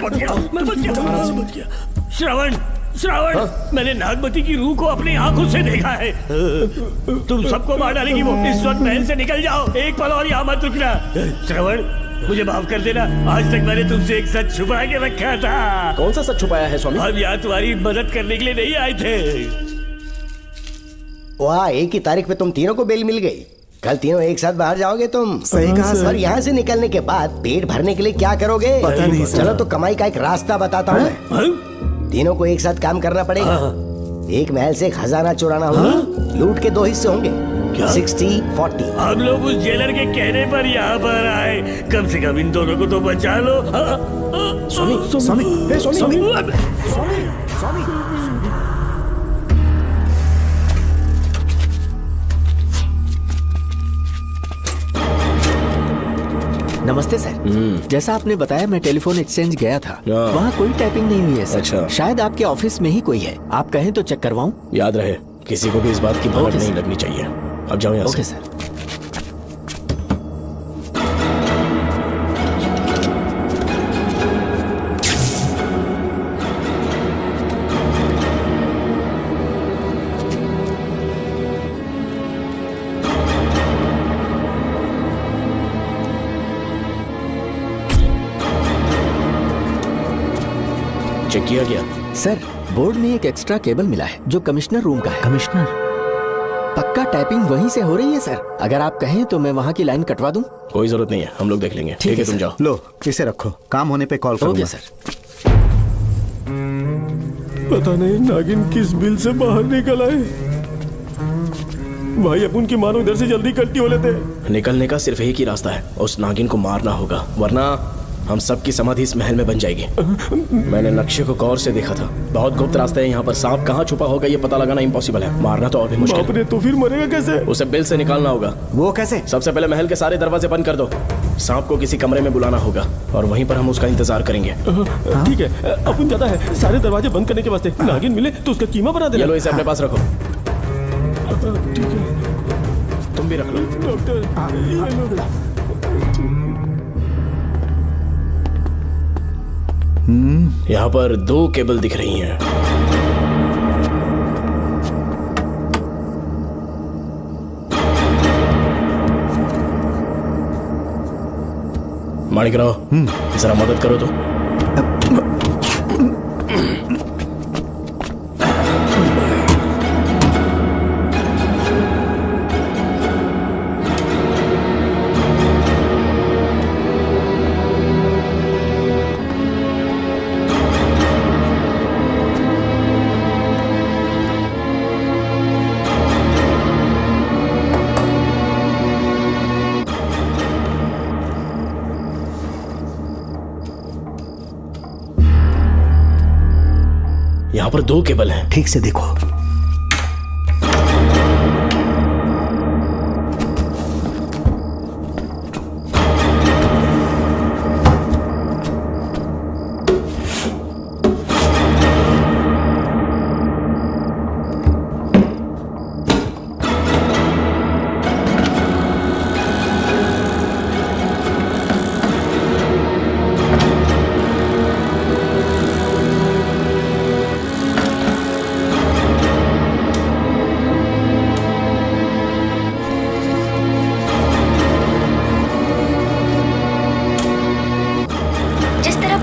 मैं बच गया। श्रवण, श्रवण, मैंने नागमती की रूह को अपनी आंखों से देखा है। तुम सबको मार डालेगी वो। इस वक्त महल से निकल जाओ, एक पल और यहाँ मत रुकना। श्रवण, मुझे माफ कर देना, आज तक मैंने तुमसे एक सच छुपा के रखा था। कौन सा सच छुपाया है स्वामी? हम यहाँ तुम्हारी मदद करने के लिए नहीं आए थे। वाह, एक ही तारीख पे तुम तीनों को बेल मिल गई। कल तीनों एक साथ बाहर जाओगे तुम। सही कहा सर। और यहाँ से निकलने के बाद पेट भरने के लिए क्या करोगे? पता नहीं सर। चलो तो कमाई का एक रास्ता बताता हूँ मैं। तीनों को एक साथ काम करना पड़ेगा। एक महल से खजाना चुराना होगा। लूट के 2 हिस्से होंगे, 60-40। हम लोग उस जेलर के कहने पर यहाँ पर आए, कम से कम इन दोनों को तो बचा लो। स्वामी स्वामी स्वामी स्वामी नमस्ते सर। जैसा आपने बताया मैं टेलीफोन एक्सचेंज गया था, वहाँ कोई टाइपिंग नहीं हुई है सर। अच्छा। शायद आपके ऑफिस में ही कोई है, आप कहें तो चेक करवाऊं? याद रहे, किसी को भी इस बात की भनक नहीं लगनी चाहिए। अब जाओ यहाँ ओके से। सर। चेक किया गया सर, बोर्ड में एक एक्स्ट्रा केबल मिला है जो कमिश्नर रूम का है। कमिश्नर? पक्का टाइपिंग वहीं से हो रही है सर। अगर आप कहें तो मैं वहाँ की लाइन कटवा दूं? कोई जरूरत नहीं है, हम लोग देख लेंगे। ठीक है, तुम जाओ। लो इसे रखो, काम होने पे कॉल करूंगा। Okay sir. पता नहीं नागिन किस बिल से बाहर निकल आए। भाई अपन की मानो इधर से जल्दी कल्टी हो लेते। निकलने का सिर्फ एक ही रास्ता है, उस नागिन को मारना होगा, वरना हम सबकी समाधि इस महल में बन जाएगी। मैंने नक्शे को गौर से देखा था, बहुत गुप्त रास्ता है यहाँ पर। सांप कहाँ छुपा होगा ये पता लगाना इम्पॉसिबल है, मारना तो और भी मुश्किल। बाप रे, तो फिर मरेगा कैसे? उसे बिल से निकालना होगा। वो कैसे? सबसे पहले महल के सारे दरवाजे बंद कर दो। सांप को किसी कमरे में बुलाना होगा और वहीं पर हम उसका इंतजार करेंगे। ठीक है, अपन जाता है सारे दरवाजे बंद करने के वास्ते। नागिन मिले तो उसका कीमा बना देना। ये लो, इसे अपने पास रखो। ठीक है, तुम भी रख लो। डॉक्टर यहाँ पर 2 केबल दिख रही हैं। माणिकराव, जरा मदद करो तो। यहाँ पर 2 केबल हैं। ठीक से देखो।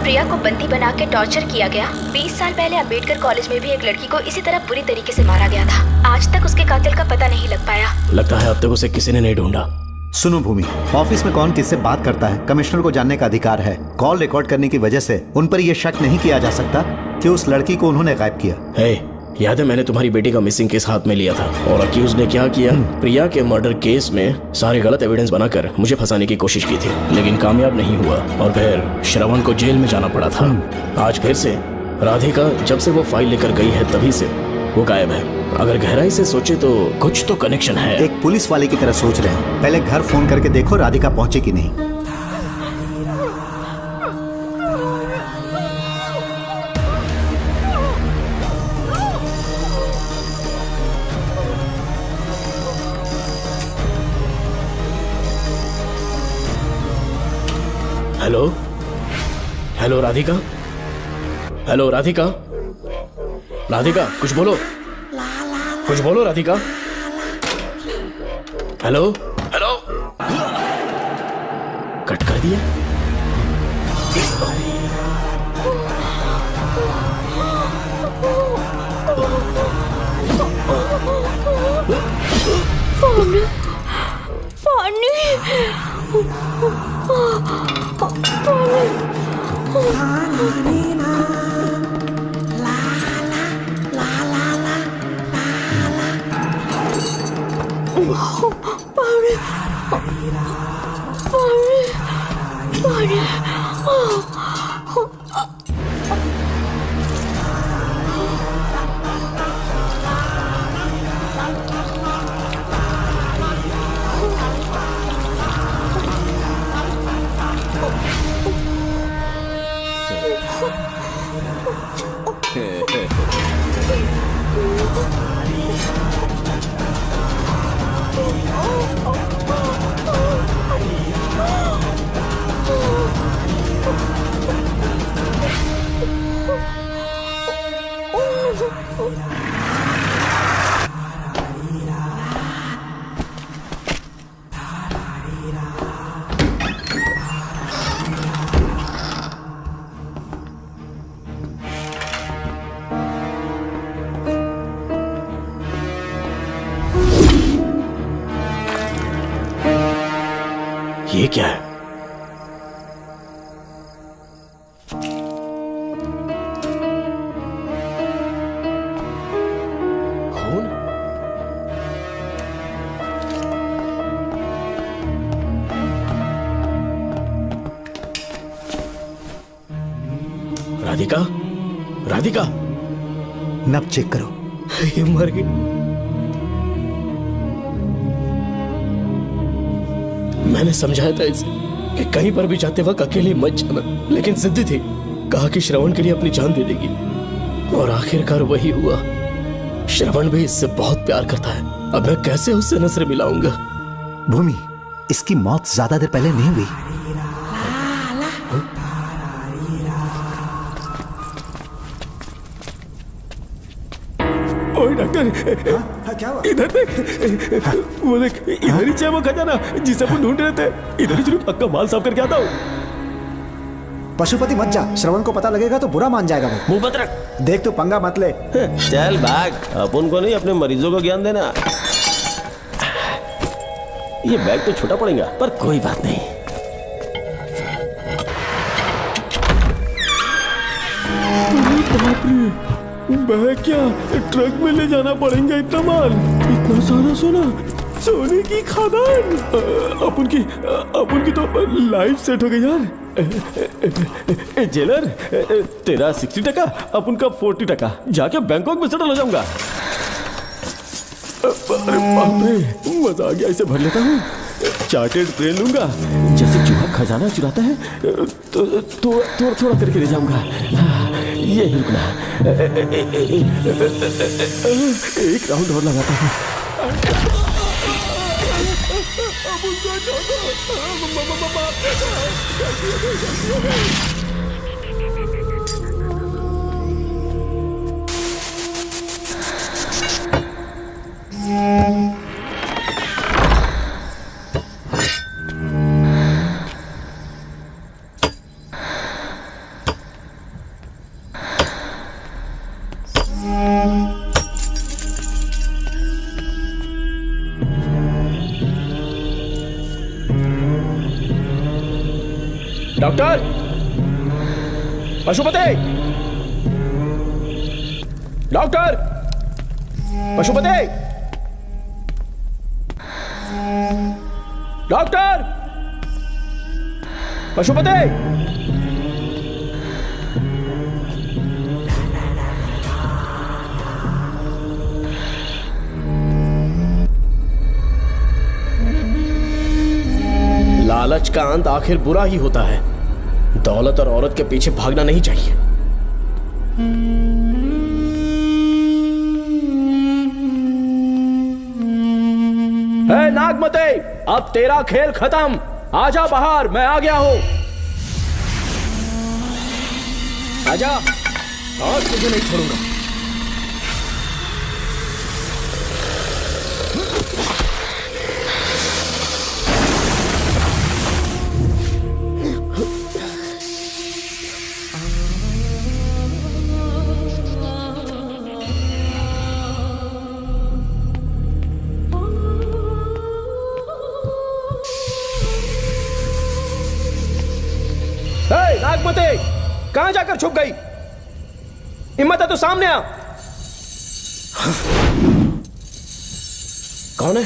प्रिया को बंदी बना के टॉर्चर किया गया। 20 साल पहले अंबेडकर कॉलेज में भी एक लड़की को इसी तरह बुरी तरीके से मारा गया था। आज तक उसके कातिल का पता नहीं लग पाया। लगता है अब तक उसे किसी ने नहीं ढूंढा। सुनो भूमि, ऑफिस में कौन किससे बात करता है कमिश्नर को जानने का अधिकार है। कॉल रिकॉर्ड करने की वजह से उन पर यह शक नहीं किया जा सकता कि उस लड़की को उन्होंने गायब किया। याद है मैंने तुम्हारी बेटी का मिसिंग केस हाथ में लिया था और अक्यूज ने क्या किया, प्रिया के मर्डर केस में सारे गलत एविडेंस बनाकर मुझे फंसाने की कोशिश की थी, लेकिन कामयाब नहीं हुआ और फिर श्रवण को जेल में जाना पड़ा था। आज फिर से राधिका जब से वो फाइल लेकर गई है तभी से वो गायब है। अगर गहराई से सोचे तो कुछ तो कनेक्शन है। एक पुलिस वाले की तरह सोच रहे हैं। पहले घर फोन करके देखो राधिका पहुंचे कि नहीं। Hello hello Radhika, hello Radhika, Radhika कुछ बोलो, कुछ बोलो राधिका। हेलो हेलो, कट कर दिया। ये क्या है? खून? राधिका, राधिका, नब चेक करो। ये मर गई। मैंने समझाया था इसे कि कहीं पर भी जाते वक्त अकेले मत जाना, लेकिन जिद्दी थी। कहा कि श्रवण के लिए अपनी जान दे देगी, और आखिरकार वही हुआ। श्रवण भी इससे बहुत प्यार करता है। अब मैं कैसे उससे नजर मिलाऊंगा? भूमि, इसकी मौत ज्यादा देर पहले नहीं हुई। ओए डॉक्टर, क्या हुआ? इधर देख, वो देख, इधर ही है वो खजाना जिसे अपन ढूंढ रहे थे। इधर ही चलो, पक्का माल साफ करके आता हूँ। पशुपति मत जा, श्रवण को पता लगेगा तो बुरा मान जाएगा वो। मुंह बंद रख। देख तू पंगा मत ले। चल भाग, अपन को नहीं अपने मरीजों को ज्ञान देना। ये बैग तो छोटा पड़ेगा, पर कोई बात नहीं। बैग क्या ट्रक में ले जाना पड़ेगा? इतना माल, इतना सारा सोना, सोने की खदान। अपन की तो लाइफ सेट हो गई यार। जेलर, तेरा 60%, अपन का 40%। जाके बैंकॉक में सेटल हो जाऊंगा। अरे बाप रे, मजा आ गया। इसे भर लेता हूँ, चार्टेड प्लेन लूंगा। जैसे चूहा खजाना चुराता है तो थोड़ा थोड़ा करके ले जाऊंगा। ये ही रुकना, एक राउंड और लगाता हूँ। Doctor, Pashupati, doctor, Pashupati, doctor, Pashupati. लालच का अंत आखिर बुरा ही होता है। दौलत और औरत के पीछे भागना नहीं चाहिए। हे नागमते, अब तेरा खेल खत्म। आजा बाहर, मैं आ गया हूं। आजा, आज तुझे नहीं छोड़ूंगा। नागमती, कहां जाकर छुप गई? हिम्मत है तो सामने आ। कौन है?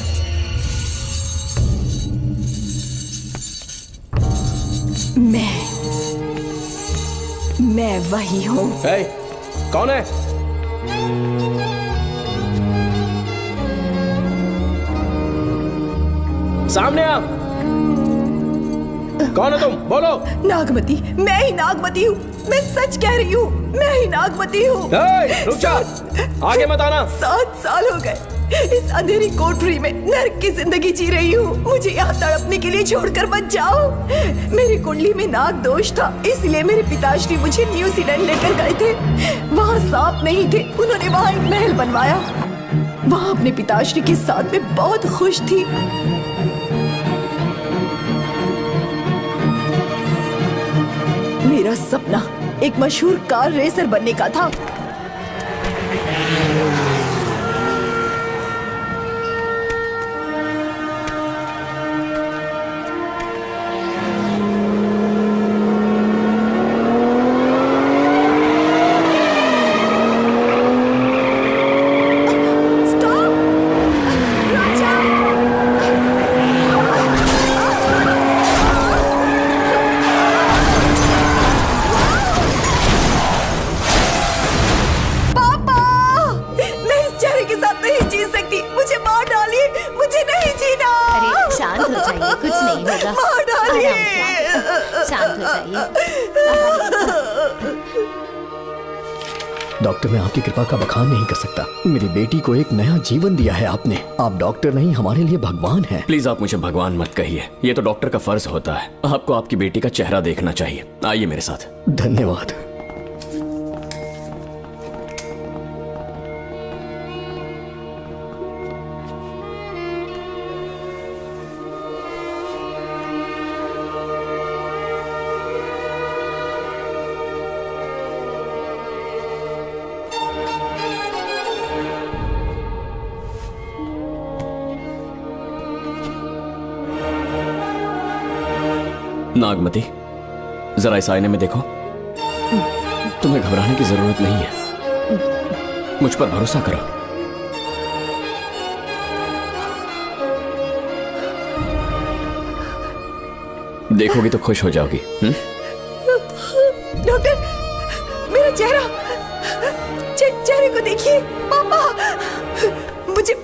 मैं वही हूँ। कौन है? सामने आ। कौन है तुम? बोलो। नागमती, मैं ही नागमती हूँ। मैं सच कह रही हूँ, मैं ही नागमती हूँ। रुक जा, आगे मत आना। 7 साल हो गए इस अंधेरी कोठरी में नर्क की जिंदगी जी रही हूँ। मुझे यहाँ तड़पने के लिए छोड़कर मत जाओ। मेरी कुंडली में नाग दोष था, इसलिए मेरे पिताश्री मुझे न्यूजीलैंड लेकर गए थे। वहाँ सांप नहीं थे, उन्होंने वहाँ एक महल बनवाया। वहाँ अपने पिताश्री के साथ में बहुत खुश थी। मेरा सपना एक मशहूर कार रेसर बनने का था। डॉक्टर, मैं आपकी कृपा का बखान नहीं कर सकता। मेरी बेटी को एक नया जीवन दिया है आपने। आप डॉक्टर नहीं, हमारे लिए भगवान हैं। प्लीज आप मुझे भगवान मत कहिए, ये तो डॉक्टर का फर्ज होता है। आपको आपकी बेटी का चेहरा देखना चाहिए। आइए मेरे साथ। धन्यवाद। नागमती, जरा इस आईने में देखो। तुम्हें घबराने की जरूरत नहीं है, मुझ पर भरोसा करो। देखोगी तो खुश हो जाओगी। डॉक्टर, मेरा चेहरा, चेहरे को देखिए। पापा, मुझे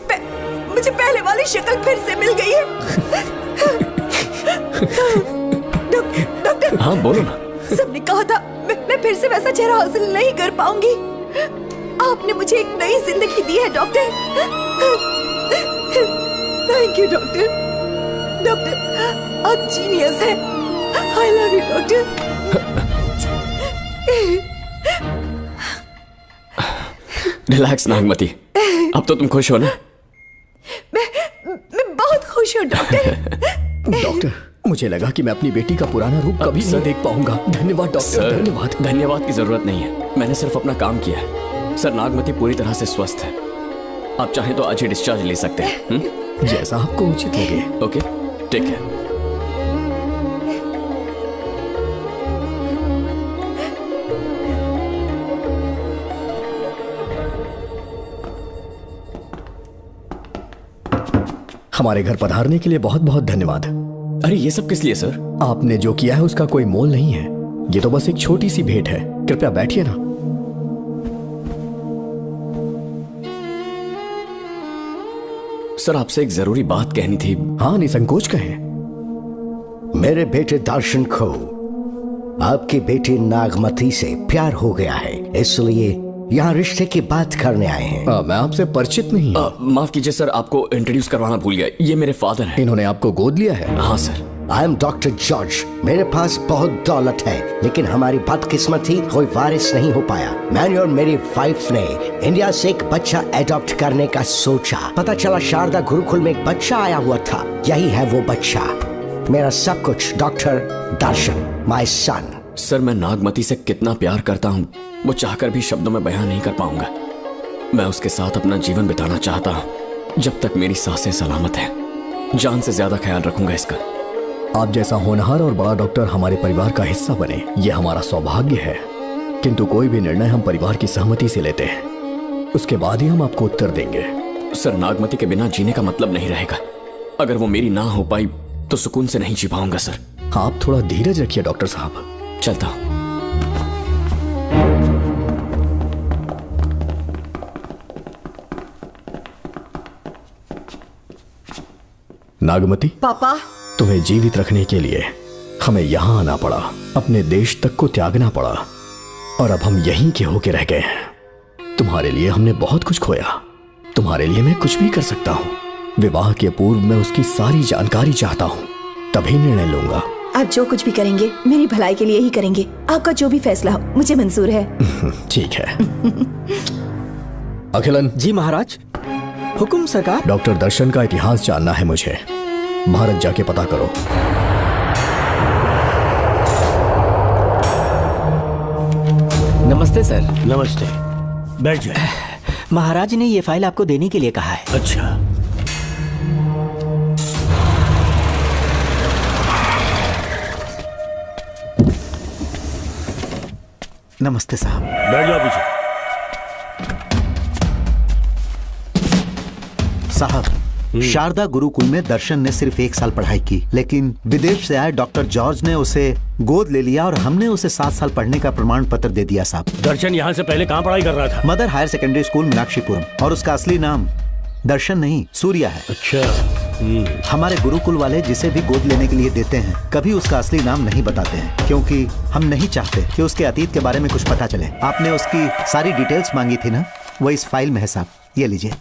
पहले वाली शक्ल फिर से मिल गई है। डॉक्टर, हाँ बोलो ना। सबने कहा था मैं फिर से वैसा चेहरा हासिल नहीं कर पाऊंगी। आपने मुझे एक नई जिंदगी दी है doctor. Thank you doctor. Doctor, आप जीनियस हैं। I love you doctor. Relax Nagmati, अब तो तुम खुश हो ना? मैं बहुत खुश हूँ डॉक्टर। डॉक्टर, मुझे लगा कि मैं अपनी बेटी का पुराना रूप कभी नहीं देख पाऊंगा। धन्यवाद डॉक्टर, धन्यवाद। धन्यवाद की जरूरत नहीं है, मैंने सिर्फ अपना काम किया है। सर, नागमती पूरी तरह से स्वस्थ है। आप चाहें तो आज ही डिस्चार्ज ले सकते हैं। जैसा आपको उचित लगे। ओके, ठीक है। हमारे घर पधारने के लिए बहुत बहुत धन्यवाद। अरे ये सब किस लिए सर? आपने जो किया है उसका कोई मोल नहीं है। ये तो बस एक छोटी सी भेंट है। कृपया बैठिए ना। सर, आपसे एक जरूरी बात कहनी थी। हाँ, निसंकोच कहें। मेरे बेटे दर्शन को आपकी बेटी नागमती से प्यार हो गया है, इसलिए यहाँ रिश्ते की बात करने आए हैं। मैं आपसे परिचित नहीं। माफ कीजिए सर, आपको इंट्रोड्यूस करवाना भूल गया। ये मेरे फादर हैं। इन्होंने आपको गोद लिया है? हाँ sir. I am doctor George. मेरे पास बहुत दौलत है, लेकिन हमारी बदकिस्मती कोई वारिस नहीं हो पाया। मैंने और मेरी वाइफ ने इंडिया से एक बच्चा एडॉप्ट करने का सोचा। पता चला शारदा गुरुकुल में एक बच्चा आया हुआ था। यही है वो बच्चा, मेरा सब कुछ। Doctor Darshan, my son. Sir, मैं नागमती से कितना प्यार करता हूँ वो चाहकर भी शब्दों में बयां नहीं कर पाऊंगा। मैं उसके साथ अपना जीवन बिताना चाहता हूँ, जब तक मेरी सांसें सलामत हैं। जान से ज्यादा ख्याल रखूंगा इसका। आप जैसा होनहार और बड़ा डॉक्टर हमारे परिवार का हिस्सा बने, ये हमारा सौभाग्य है। किंतु कोई भी निर्णय हम परिवार की सहमति से लेते हैं, उसके बाद ही हम आपको उत्तर देंगे। सर, नागमती के बिना जीने का मतलब नहीं रहेगा। अगर वो मेरी ना हो पाई तो सुकून से नहीं जी पाऊंगा सर। आप थोड़ा धीरज रखिए डॉक्टर साहब। चलता हूं। नागमती, पापा, तुम्हें जीवित रखने के लिए हमें यहाँ आना पड़ा, अपने देश तक को त्यागना पड़ा, और अब हम यहीं के होके रह गए हैं। तुम्हारे लिए हमने बहुत कुछ खोया, तुम्हारे लिए मैं कुछ भी कर सकता हूँ। विवाह के पूर्व मैं उसकी सारी जानकारी चाहता हूँ, तभी निर्णय लूंगा। आप जो कुछ भी करेंगे मेरी भलाई के लिए ही करेंगे। आपका जो भी फैसला हो मुझे मंजूर है। ठीक है। अखिलन। जी महाराज। हुकुम सरकार। डॉक्टर दर्शन का इतिहास जानना है मुझे। भारत जाके पता करो। नमस्ते सर। नमस्ते, बैठ जाए। महाराज ने ये फाइल आपको देने के लिए कहा है। अच्छा, नमस्ते साहब। बैठ जाओ पीछे। साहब, शारदा गुरुकुल में दर्शन ने सिर्फ 1 साल पढ़ाई की, लेकिन विदेश से आए डॉक्टर जॉर्ज ने उसे गोद ले लिया और हमने उसे 7 साल पढ़ने का प्रमाण पत्र दे दिया साहब। दर्शन यहाँ से पहले कहाँ पढ़ाई कर रहा था? Mother Higher Secondary School Meenakshipuram, और उसका असली नाम दर्शन नहीं सूर्या है। अच्छा। हमारे गुरुकुल वाले जिसे भी गोद लेने के लिए देते हैं कभी उसका असली नाम नहीं बताते हैं, क्योंकि हम नहीं चाहते कि उसके अतीत के बारे में कुछ पता चले। आपने उसकी सारी डिटेल्स मांगी थी ना, वो इस फाइल में है साहब, ये लीजिए।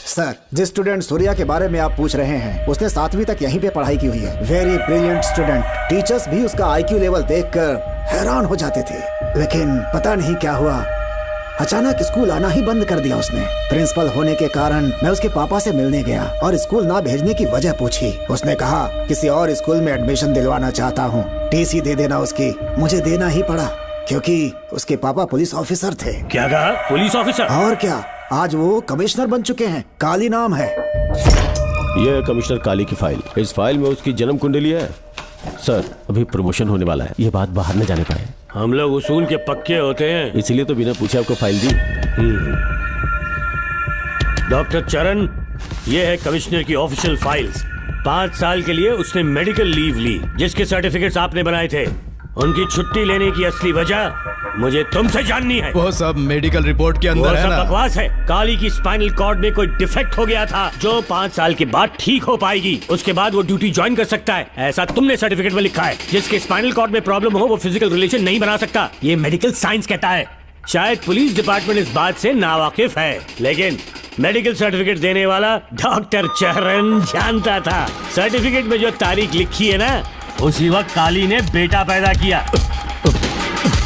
सर, जिस स्टूडेंट सूर्या के बारे में आप पूछ रहे हैं उसने 7वीं तक यहीं पे पढ़ाई की हुई है। Very brilliant student. टीचर्स भी उसका IQ लेवल देखकर हैरान हो जाते थे, लेकिन पता नहीं क्या हुआ, अचानक स्कूल आना ही बंद कर दिया उसने। प्रिंसिपल होने के कारण मैं उसके पापा से मिलने गया और स्कूल ना भेजने की वजह पूछी। उसने कहा किसी और स्कूल में एडमिशन दिलवाना चाहता हूँ, TC दे देना उसकी। मुझे देना ही पड़ा क्योंकि उसके पापा पुलिस ऑफिसर थे। क्या कहा? Police officer? और क्या, आज वो कमिश्नर बन चुके हैं। काली नाम है। यह है कमिश्नर काली की फाइल। इस फाइल में उसकी जन्म कुंडली है। सर, अभी प्रमोशन होने वाला है, ये बात बाहर न जाने पाए। हम लोग उसूल के पक्के होते हैं, इसलिए तो बिना पूछे आपको फाइल दी। डॉक्टर चरण, ये है कमिश्नर की ऑफिशियल फाइल्स। 5 साल के लिए उसने मेडिकल लीव ली, जिसके सर्टिफिकेट्स आपने बनाए थे। उनकी छुट्टी लेने की असली वजह मुझे तुमसे जाननी है। वो सब मेडिकल रिपोर्ट के अंदर है ना? बकवास है। काली की स्पाइनल कॉर्ड में कोई डिफेक्ट हो गया था जो 5 साल के बाद ठीक हो पाएगी। उसके बाद वो ड्यूटी ज्वाइन कर सकता है, ऐसा तुमने सर्टिफिकेट में लिखा है। जिसके स्पाइनल कॉर्ड में प्रॉब्लम हो वो फिजिकल रिलेशन नहीं बना सकता, ये मेडिकल साइंस कहता है। शायद पुलिस डिपार्टमेंट इस बात से नावाकिफ है, लेकिन मेडिकल सर्टिफिकेट देने वाला डॉक्टर चरण जानता था। सर्टिफिकेट में जो तारीख लिखी है ना, उसी वक्त काली ने बेटा पैदा किया।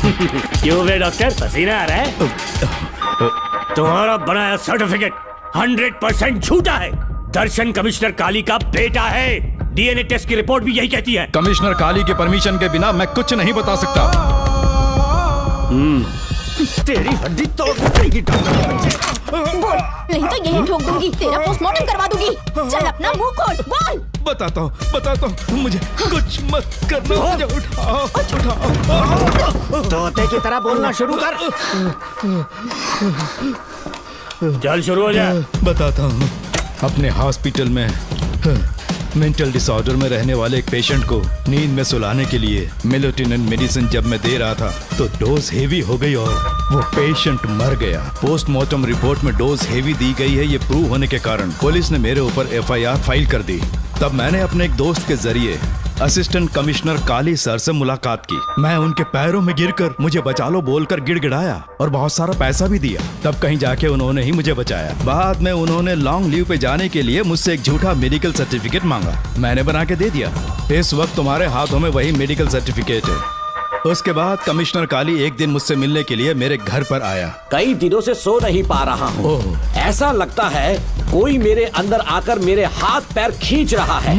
क्यों बे डॉक्टर, पसीना आ रहा है? तुम्हारा बनाया सर्टिफिकेट 100% झूठा है। दर्शन कमिश्नर काली का बेटा है। DNA टेस्ट की रिपोर्ट भी यही कहती है। कमिश्नर काली के परमिशन के बिना मैं कुछ नहीं बता सकता। तेरी हड्डी तोड़ देगी नहीं तो यही ठोक दूंगी, तेरा पोस्टमार्टम करवा दूंगी। चल अपना मुंह खोल, बोल। बताता हूँ, मुझे कुछ मत करना, मुझे उठाओ। तोते की तरह बोलना शुरू कर। चल शुरू हो जा। बताता हूँ, अपने हॉस्पिटल में मेंटल डिसऑर्डर में रहने वाले एक पेशेंट को नींद में सुलाने के लिए मेलेटोनिन मेडिसिन जब मैं दे रहा था तो डोज हेवी हो गई और वो पेशेंट मर गया। पोस्टमार्टम रिपोर्ट में डोज हेवी दी गई है, ये प्रूव होने के कारण पुलिस ने मेरे ऊपर FIR फाइल कर दी। तब मैंने अपने एक दोस्त के जरिए असिस्टेंट कमिश्नर काली सर से मुलाकात की। मैं उनके पैरों में गिरकर मुझे बचा लो बोलकर गिड़गिड़ाया और बहुत सारा पैसा भी दिया। तब कहीं जाके उन्होंने ही मुझे बचाया। बाद में उन्होंने लॉन्ग लीव पे जाने के लिए मुझसे एक झूठा मेडिकल सर्टिफिकेट मांगा, मैंने बना के दे दिया। इस वक्त तुम्हारे हाथों में वही मेडिकल सर्टिफिकेट है। उसके बाद कमिश्नर काली एक दिन मुझसे मिलने के लिए मेरे घर पर आया। कई दिनों से सो नहीं पा रहा हूँ। ऐसा लगता है कोई मेरे अंदर आकर मेरे हाथ पैर खींच रहा है।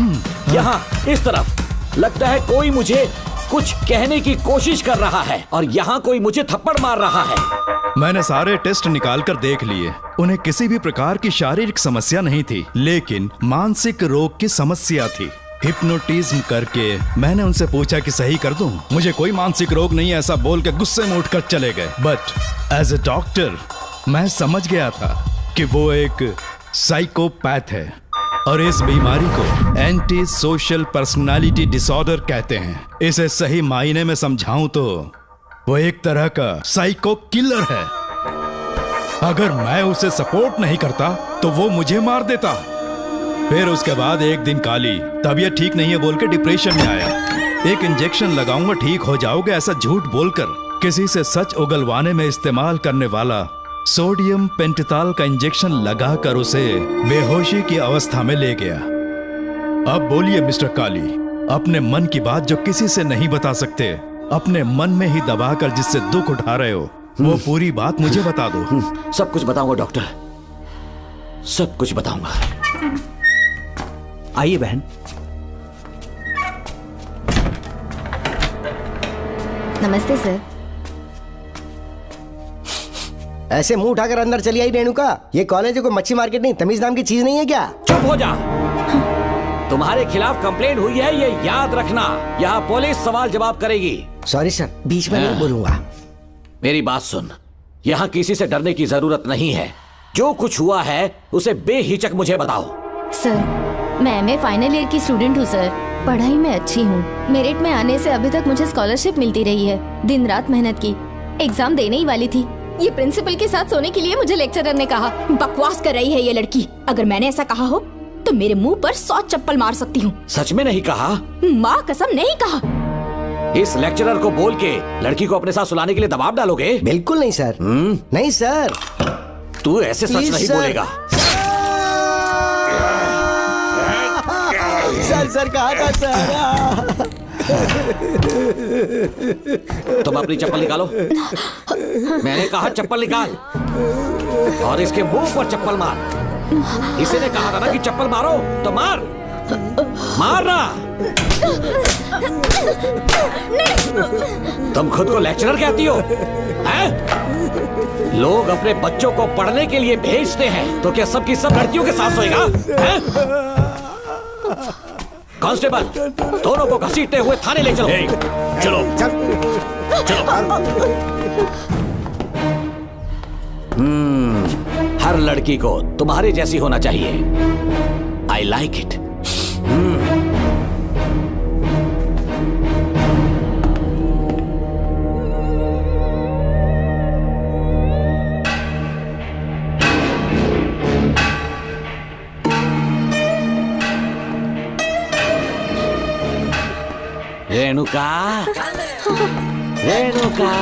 यहाँ इस तरफ लगता है कोई मुझे कुछ कहने की कोशिश कर रहा है और यहाँ कोई मुझे थप्पड़ मार रहा है। मैंने सारे टेस्ट निकाल कर देख लिए, उन्हें किसी भी प्रकार की शारीरिक समस्या नहीं थी, लेकिन मानसिक रोग की समस्या थी। हिप्नोटिज्म करके मैंने उनसे पूछा कि सही कर दूं। मुझे कोई मानसिक रोग नहीं है ऐसा बोल के गुस्से में उठकर चले गए। बट एज ए डॉक्टर मैं समझ गया था कि वो एक साइकोपैथ है और इस बीमारी को एंटी सोशल पर्सनालिटी डिसऑर्डर कहते हैं। इसे सही मायने में समझाऊं तो वो एक तरह का साइको किलर है। अगर मैं उसे सपोर्ट नहीं करता तो वो मुझे मार देता। फिर उसके बाद एक दिन काली तबीयत ठीक नहीं है बोल के डिप्रेशन में आया। एक इंजेक्शन लगाऊंगा ठीक हो जाओगे ऐसा झूठ बोलकर किसी से सच उगलवाने में इस्तेमाल करने वाला सोडियम पेंटोथॉल का इंजेक्शन लगाकर उसे बेहोशी की अवस्था में ले गया। अब बोलिए मिस्टर काली, अपने मन की बात जो किसी से नहीं बता सकते, अपने मन में ही दबाकर जिससे दुख उठा रहे हो, वो पूरी बात मुझे बता दो। सब कुछ बताऊंगा डॉक्टर, सब कुछ बताऊंगा। आइए बहन। नमस्ते सर। ऐसे मुंह उठाकर अंदर चली आई रेणुका। ये कॉलेज है कोई मच्छी मार्केट नहीं, तमीज नाम की चीज नहीं है क्या? चुप हो जा। तुम्हारे खिलाफ कंप्लेंट हुई है ये याद रखना। यहाँ पुलिस सवाल जवाब करेगी। सॉरी सर, बीच में नहीं बोलूंगा। मेरी बात सुन, यहाँ किसी से डरने की जरूरत नहीं है। जो कुछ हुआ है उसे बेहिचक मुझे बताओ। सर मैं एमए फाइनल ईयर की स्टूडेंट हूँ सर। पढ़ाई में अच्छी हूँ। मेरिट में आने से अभी तक मुझे स्कॉलरशिप मिलती रही है। दिन रात मेहनत की, एग्जाम देने ही वाली थी। ये प्रिंसिपल के साथ सोने के लिए मुझे लेक्चरर ने कहा। बकवास कर रही है ये लड़की। अगर मैंने ऐसा कहा हो तो मेरे मुंह पर 100 चप्पल मार सकती हूँ। सच में नहीं कहा? माँ कसम नहीं कहा। इस लेक्चरर को बोल के लड़की को अपने साथ सुलाने के लिए दबाव डालोगे? बिल्कुल नहीं सर। नहीं सर। तू ऐसे सच नहीं बोलेगा। सर कहा था सर। तुम अपनी चप्पल निकालो। मैंने कहा चप्पल निकाल और इसके मुंह पर चप्पल मार। इसी ने कहा था ना कि चप्पल मारो तो मार। मारना। तुम खुद को लेक्चरर कहती हो हैं? लोग अपने बच्चों को पढ़ने के लिए भेजते हैं तो क्या सबकी सब लड़कियों के साथ सोएगा? कांस्टेबल, दोनों को घसीटते हुए थाने ले चलो। चलो चलो। हर लड़की को तुम्हारे जैसी होना चाहिए। I like it. Renuka, Renuka.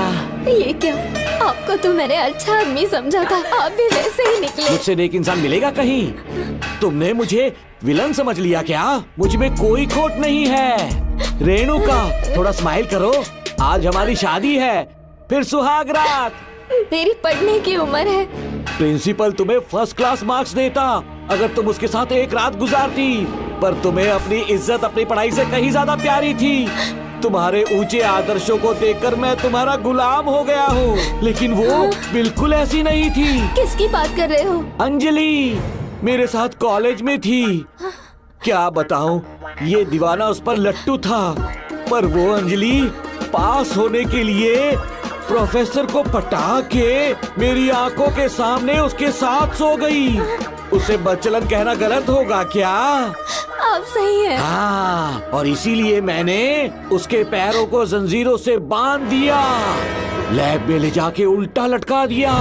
ये क्या? आपको तो मैंने अच्छा आदमी समझा था, आप भी वैसे ही निकले। मुझसे नेक इंसान मिलेगा कहीं? तुमने मुझे विलन समझ लिया क्या? मुझ में कोई खोट नहीं है। रेणुका, थोड़ा स्माइल करो। आज हमारी शादी है, फिर सुहाग रात। मेरी पढ़ने की उम्र है। प्रिंसिपल तुम्हें फर्स्ट क्लास मार्क्स देता अगर तुम उसके साथ एक रात गुजारती, पर तुम्हें अपनी इज्जत अपनी पढ़ाई से कहीं ज्यादा प्यारी थी। तुम्हारे ऊंचे आदर्शों को देखकर मैं तुम्हारा गुलाम हो गया हूँ, लेकिन वो बिल्कुल ऐसी नहीं थी। किसकी बात कर रहे हो? अंजलि मेरे साथ कॉलेज में थी। क्या बताऊं, ये दीवाना उस पर लट्टू था, पर वो अंजलि पास होने के लिए प्रोफेसर को पटा के मेरी आंखों के सामने उसके साथ सो गई। उसे बदचलन कहना गलत होगा क्या? आप सही हैं। हाँ, और इसीलिए मैंने उसके पैरों को जंजीरों से बांध दिया, लैब में ले जाके उल्टा लटका दिया।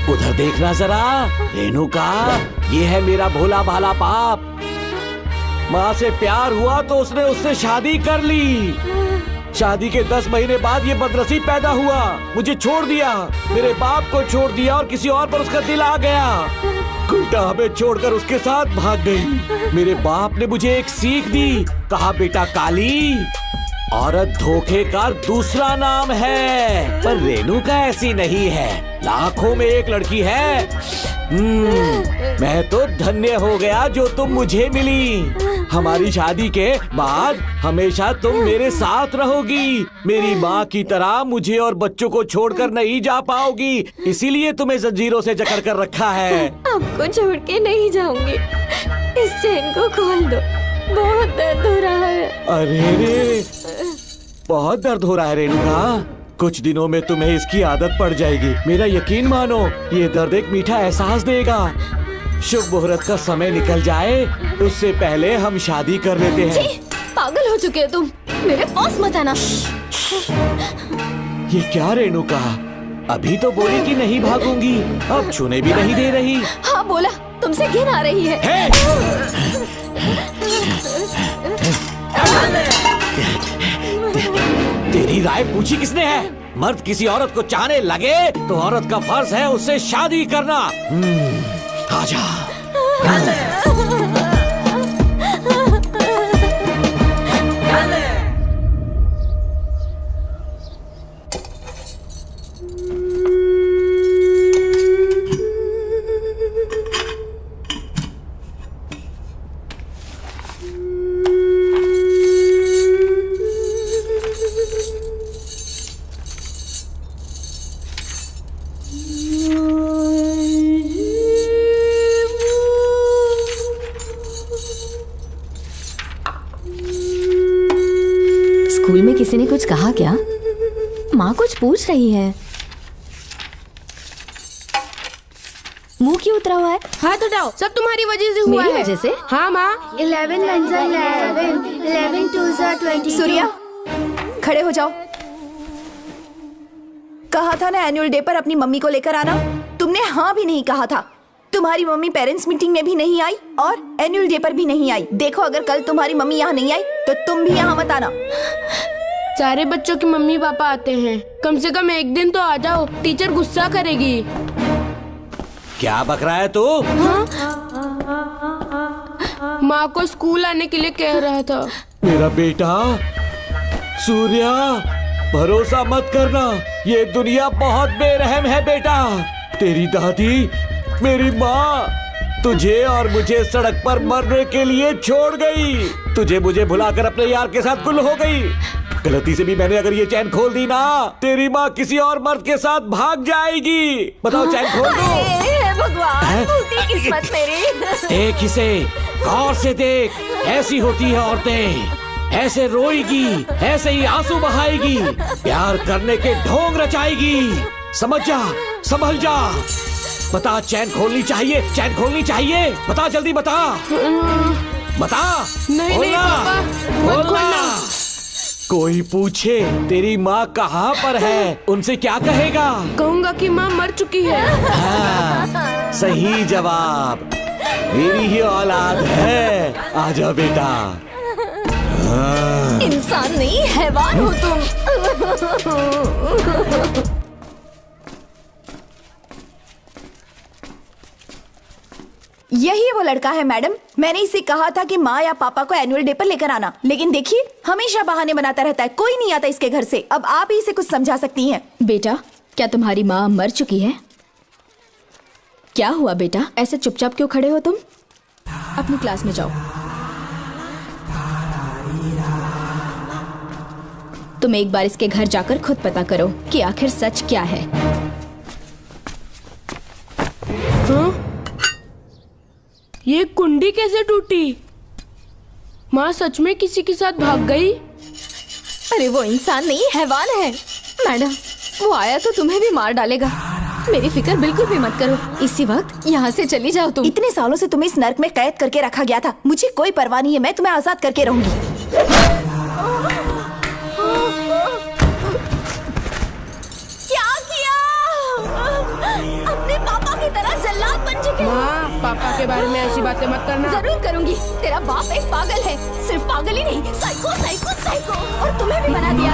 उधर देखना जरा रेणुका, ये है मेरा भोला भाला बाप। माँ से प्यार हुआ तो उसने उससे शादी कर ली। शादी के 10 महीने बाद ये बदनसीब पैदा हुआ, मुझे छोड़ दिया, मेरे बाप को छोड़ दिया और किसी और पर उसका दिल आ गया। उल्टा हमें छोड़कर उसके साथ भाग गई। मेरे बाप ने मुझे एक सीख दी, कहा बेटा काली, औरत धोखे का दूसरा नाम है, पर रेणुका ऐसी नहीं है, लाखों में एक लड़की है। मैं तो धन्य हो गया जो तुम मुझे मिली। हमारी शादी के बाद हमेशा तुम मेरे साथ रहोगी। मेरी माँ की तरह मुझे और बच्चों को छोड़कर नहीं जा पाओगी, इसीलिए तुम्हें जंजीरों से जकड़ कर रखा है। आपको छोड़ के नहीं जाऊंगी। इस चेन को खोल दो, बहुत दर्द हो रहा अरे रे, बहुत दर्द हो रहा है रेणुका। कुछ दिनों में तुम्हें इसकी आदत पड़ जाएगी। मेरा यकीन मानो, ये दर्द एक मीठा एहसास देगा। शुभ मुहूर्त का समय निकल जाए उससे पहले हम शादी कर लेते हैं। पागल हो चुके हो तुम, मेरे पास मत आना। ये क्या रेणुका, अभी तो बोली कि नहीं भागूंगी, अब छूने भी नहीं दे रही। हाँ बोला, तुमसे घिन आ रही है। तेरी राय पूछी किसने है? मर्द किसी औरत को चाहने लगे तो औरत का फर्ज है उससे शादी करना। आजा। स्कूल में किसी ने कुछ कहा क्या? माँ कुछ पूछ रही है। मुंह क्यों उतरा हुआ है? हाथ उठाओ, सब तुम्हारी वजह से हुआ मेरी है। वजह से? हाँ माँ। 11 1 11 11 2 22। सूर्या, खड़े हो जाओ। कहा था ना एनुअल डे पर अपनी मम्मी को लेकर आना, तुमने हाँ भी नहीं कहा था। तुम्हारी मम्मी पेरेंट्स मीटिंग में भी नहीं आई और एनुअल डे पर भी नहीं आई। देखो, अगर कल तुम्हारी मम्मी यहाँ नहीं आई तो तुम भी यहाँ मत आना। सारे बच्चों की मम्मी पापा आते हैं, कम से कम एक दिन तो आ जाओ, टीचर गुस्सा करेगी। क्या बक रहा है तू? माँ को स्कूल आने के लिए कह रहा था। मेरा बेटा सूर्या, भरोसा मत करना, ये दुनिया बहुत बेरहम है बेटा। तेरी दादी, मेरी माँ तुझे और मुझे सड़क पर मरने के लिए छोड़ गई। तुझे मुझे भुलाकर अपने यार के साथ गुल हो गई। गलती से भी मैंने अगर ये चैन खोल दी ना, तेरी माँ किसी और मर्द के साथ भाग जाएगी। बताओ, चैन खोल दो। भगवान, फूटी किस्मत मेरी। देख इसे, गौर से देख, ऐसी होती है औरतें। ऐसे रोएगी, ऐसे ही आंसू बहाएगी, प्यार करने के ढोंग रचाएगी। समझ जा, संभल जा। बता, चैन खोलनी चाहिए, चैन खोलनी चाहिए। बता, जल्दी बता, बता। नहीं नहीं पापा, मत खोलना। कोई पूछे तेरी माँ कहाँ पर है, उनसे क्या कहेगा? कहूँगा कि माँ मर चुकी है। हाँ, सही जवाब, मेरी ही औलाद है। आजा बेटा। हाँ। इंसान नहीं, हैवान हो तुम। यही वो लड़का है मैडम। मैंने इसे कहा था कि माँ या पापा को एनुअल डे पर लेकर आना, लेकिन देखिए हमेशा बहाने बनाता रहता है। कोई नहीं आता इसके घर से। अब आप ही इसे कुछ समझा सकती हैं। बेटा, क्या तुम्हारी माँ मर चुकी है? क्या हुआ बेटा, ऐसे चुपचाप क्यों खड़े हो तुम? अपनी क्लास में जाओ। तुम एक बार इसके घर जाकर खुद पता करो कि आखिर सच क्या है। हाँ? ये कुंडी कैसे टूटी? माँ सच में किसी के साथ भाग गई? अरे वो इंसान नहीं, हैवान है। मैडम, वो आया तो तुम्हें भी मार डालेगा। मेरी फिक्र बिल्कुल भी मत करो। इसी वक्त यहाँ से चली जाओ तुम। इतने सालों से तुम्हें इस नर्क में कैद करके रखा गया था। मुझे कोई परवाह नहीं है, मैं तुम्हें आजाद करके रहूंगी। क्या किया? अपने पापा की तरह जल्लाद बन चुके हो। माँ, पापा के बारे में ऐसी बातें मत करना। जरूर करूंगी। तेरा बाप एक पागल है, सिर्फ पागल ही नहीं, साइको साइको साइको। और तुम्हें भी बना दिया।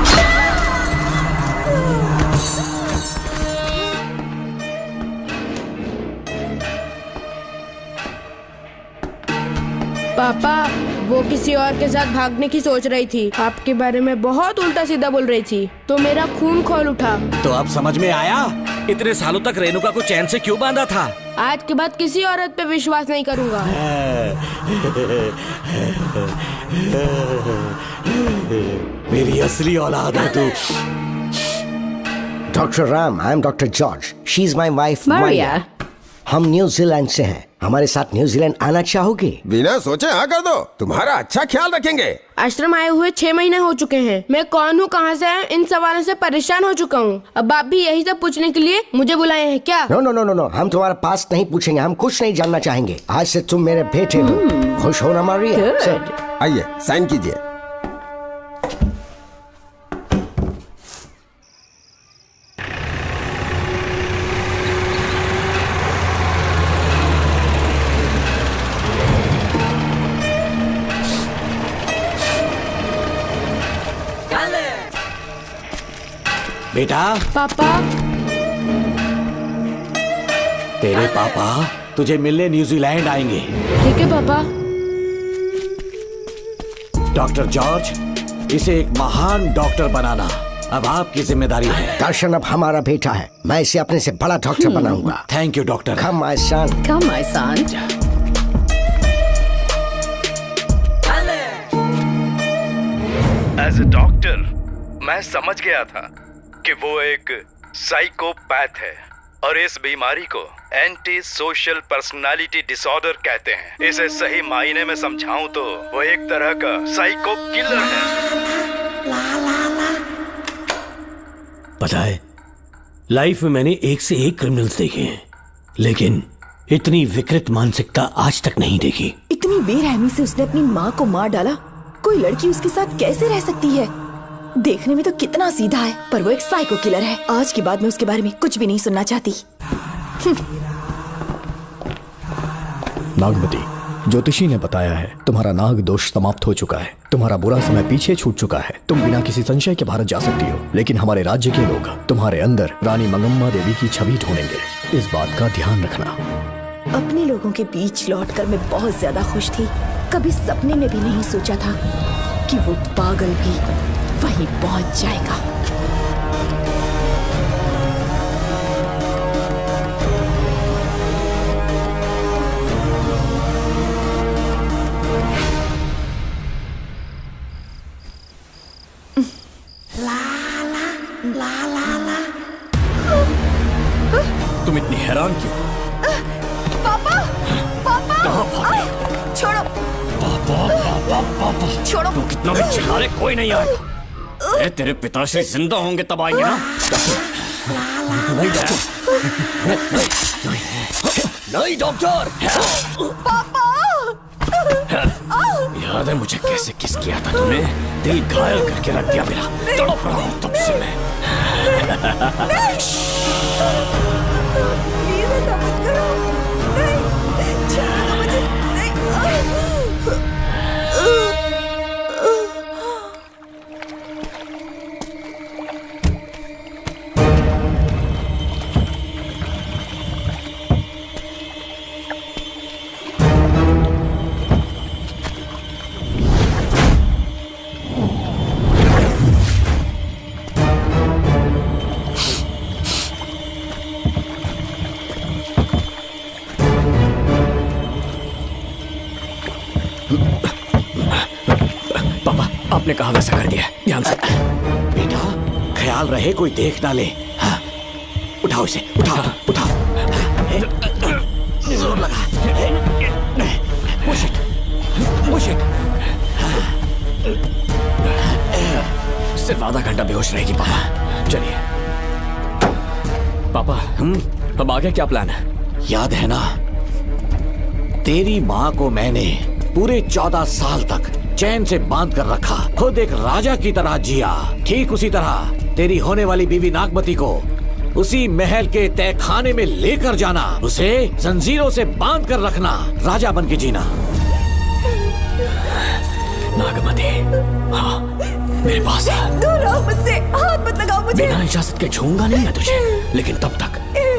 पापा, वो किसी और के साथ भागने की सोच रही थी, आपके बारे में बहुत उल्टा सीधा बोल रही थी, तो मेरा खून खौल उठा। तो अब समझ में आया इतने सालों तक रेणुका को चैन से क्यों बांधा था। आज के बाद किसी औरत पे विश्वास नहीं करूंगा। मेरी असली औलाद है तू। Doctor Ram, I am doctor George. She is my wife Maria। हम न्यूजीलैंड से हैं। हमारे साथ न्यूजीलैंड आना चाहोगे? बिना सोचे हाँ कर दो, तुम्हारा अच्छा ख्याल रखेंगे। आश्रम आए हुए 6 महीने हो चुके हैं। मैं कौन हूँ, कहाँ से आया, इन सवालों से परेशान हो चुका हूँ। अब आप भी यही सब पूछने के लिए मुझे बुलाए हैं क्या? No no no no no, हम तुम्हारा पास नहीं पूछेंगे, हम कुछ नहीं जानना चाहेंगे। आज से तुम मेरे बेटे हो। खुश हो ना मारिया? आइए साइन कीजिए। बेटा। पापा। तेरे पापा तुझे मिलने न्यूजीलैंड आएंगे। ठीक है पापा। डॉक्टर जॉर्ज, इसे एक महान डॉक्टर बनाना अब आपकी जिम्मेदारी है। दर्शन अब हमारा बेटा है, मैं इसे अपने से बड़ा डॉक्टर बनाऊंगा। Thank you doctor. Come my son. Come my son. As a doctor मैं समझ गया था कि वो एक साइकोपैथ है और इस बीमारी को एंटी सोशल पर्सनालिटी डिसऑर्डर कहते हैं। इसे सही मायने में समझाऊं तो वो एक तरह का साइको किलर है। पता है, लाइफ में मैंने एक से एक क्रिमिनल्स देखे हैं, लेकिन इतनी विकृत मानसिकता आज तक नहीं देखी। इतनी बेरहमी से उसने अपनी माँ को मार डाला। कोई लड़की उसके साथ कैसे रह सकती है? देखने में तो कितना सीधा है, पर वो एक साइको किलर है। आज के बाद मैं उसके बारे में कुछ भी नहीं सुनना चाहती। नागमती, ज्योतिषी ने बताया है तुम्हारा नाग दोष समाप्त हो चुका है, तुम्हारा बुरा समय पीछे छूट चुका है, तुम बिना किसी संशय के भारत जा सकती हो। लेकिन हमारे राज्य के लोग तुम्हारे अंदर रानी मंगम्मा देवी की छवि ढूंढेंगे, इस बात का ध्यान रखना। अपने लोगों के बीच लौटकर मैं बहुत ज्यादा खुश थी। कभी सपने में भी नहीं सोचा था कि वो पागल भी वहीं पहुंच जाएगा। तुम इतनी हैरान क्यों? पापा, पापा, छोड़ो, छोड़ो। तू कितना भी चिल्ला ले, कोई नहीं आएगा। तेरे पिताश्री जिंदा होंगे तब आएंगे ना। नहीं डॉक्टर। पापा। याद है मुझे कैसे किस किया था तूने? दिल घायल करके रख दिया मेरा। तड़प रहा हूं तब से मैं। प्लीज ऐसा मत करो। नहीं, छोड़ो मुझे। नहीं। आपने कहा वैसा कर दिया, ध्यान से। बेटा ख्याल रहे कोई देख ना ले। हाँ, उठाओ इसे, उठाओ उठाओ। जोर लगा। Push it, push it। सिर्फ आधा घंटा बेहोश रहेगी पापा। चलिए पापा, अब आगे क्या प्लान है? याद है ना, तेरी माँ को मैंने पूरे 14 साल तक चैन से बांध कर रखा, खुद एक राजा की तरह जिया। ठीक उसी तरह तेरी होने वाली बीवी नागमती को उसी महल के तहखाने में लेकर जाना, उसे जंजीरों से बांध कर रखना, राजा बन के जीना। नागमती, हाँ मेरे पास आ। दूर रहो मुझसे, हाथ मत लगाओ मुझे। बिना इजाजत के छूऊंगा नहीं मैं तुझे, लेकिन तब तक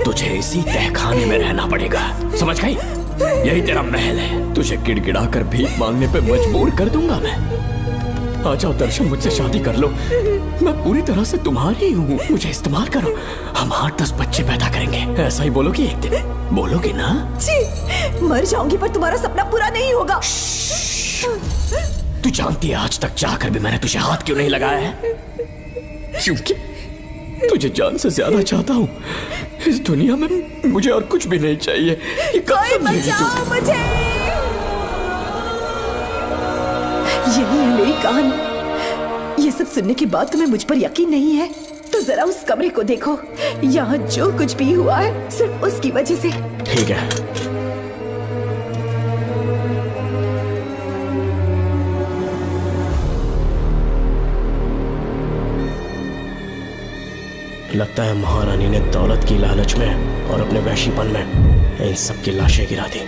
तुझे इसी तहखाने में रहना पड़ेगा, समझ गई? यही तेरा महल है। तुझे गिड़गिड़ा कर भीख मांगने पे मजबूर कर दूंगा मैं। आ जाओ दर्शन, मुझसे शादी कर लो, मैं पूरी तरह से तुम्हारी हूँ, मुझे इस्तेमाल करो। हम 8-10 बच्चे पैदा करेंगे, ऐसा ही बोलोगी एक दिन? बोलोगी ना? जी, मर जाऊंगी पर तुम्हारा सपना पूरा नहीं होगा। तू जानती है आज तक चाहकर भी मैंने तुझे हाथ क्यों नहीं लगाया है? तुझे जान से ज्यादा चाहता हूँ। इस दुनिया में मुझे और कुछ भी नहीं चाहिए। ये कब कोई समझेगी तू? बचाओ मुझे। यही है मेरी कहानी। ये सब सुनने के बाद तुम्हें मुझ पर यकीन नहीं है तो जरा उस कमरे को देखो। यहाँ जो कुछ भी हुआ है सिर्फ उसकी वजह से। ठीक है, लगता है महारानी ने दौलत की लालच में और अपने वैशीपन में इन सब की लाशें गिरा दी।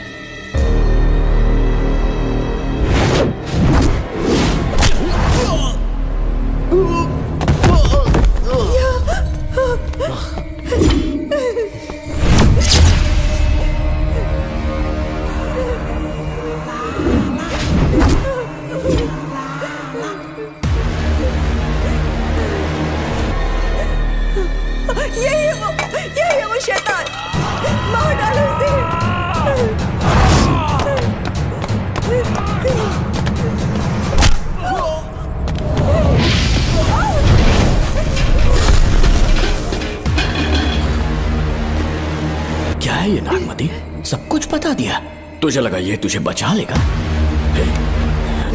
यही है वो शैतान। मार डालो उसे। क्या है ये नागमती? सब कुछ बता दिया। तुझे लगा ये तुझे बचा लेगा?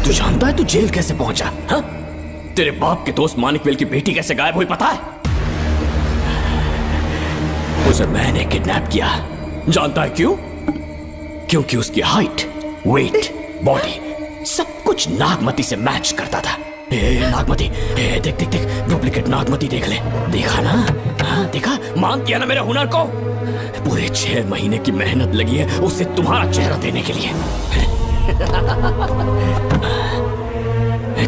तू जानता है तू जेल कैसे पहुंचा? हाँ? तेरे बाप के दोस्त मानिकवेल की बेटी कैसे गायब हुई पता है? उसे मैंने किडनैप किया। जानता है क्यों? क्योंकि उसकी हाइट, वेट, बॉडी सब कुछ नागमती से मैच करता था। नागमती, देख देख देख, डुप्लीकेट नागमती देख ले। देखा ना? हाँ देखा? मान किया ना मेरे हुनर को? पूरे 6 महीने की मेहनत लगी है उसे तुम्हारा चेहरा देने के लिए।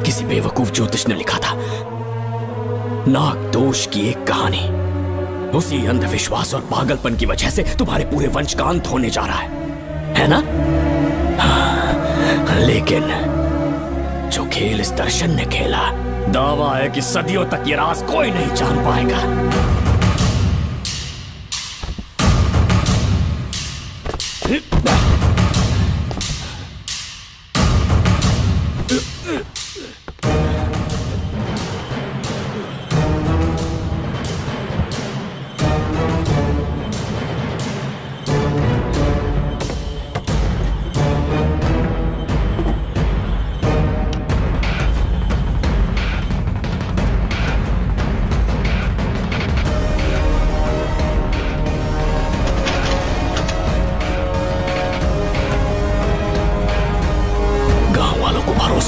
किसी बेवकूफ ज्योतिष ने लिखा था नाग दोष की एक कहानी। उसी अंधविश्वास और पागलपन की वजह से तुम्हारे पूरे वंश का अंत होने जा रहा है ना? हाँ, लेकिन जो खेल इस दर्शन ने खेला, दावा है कि सदियों तक ये राज कोई नहीं जान पाएगा।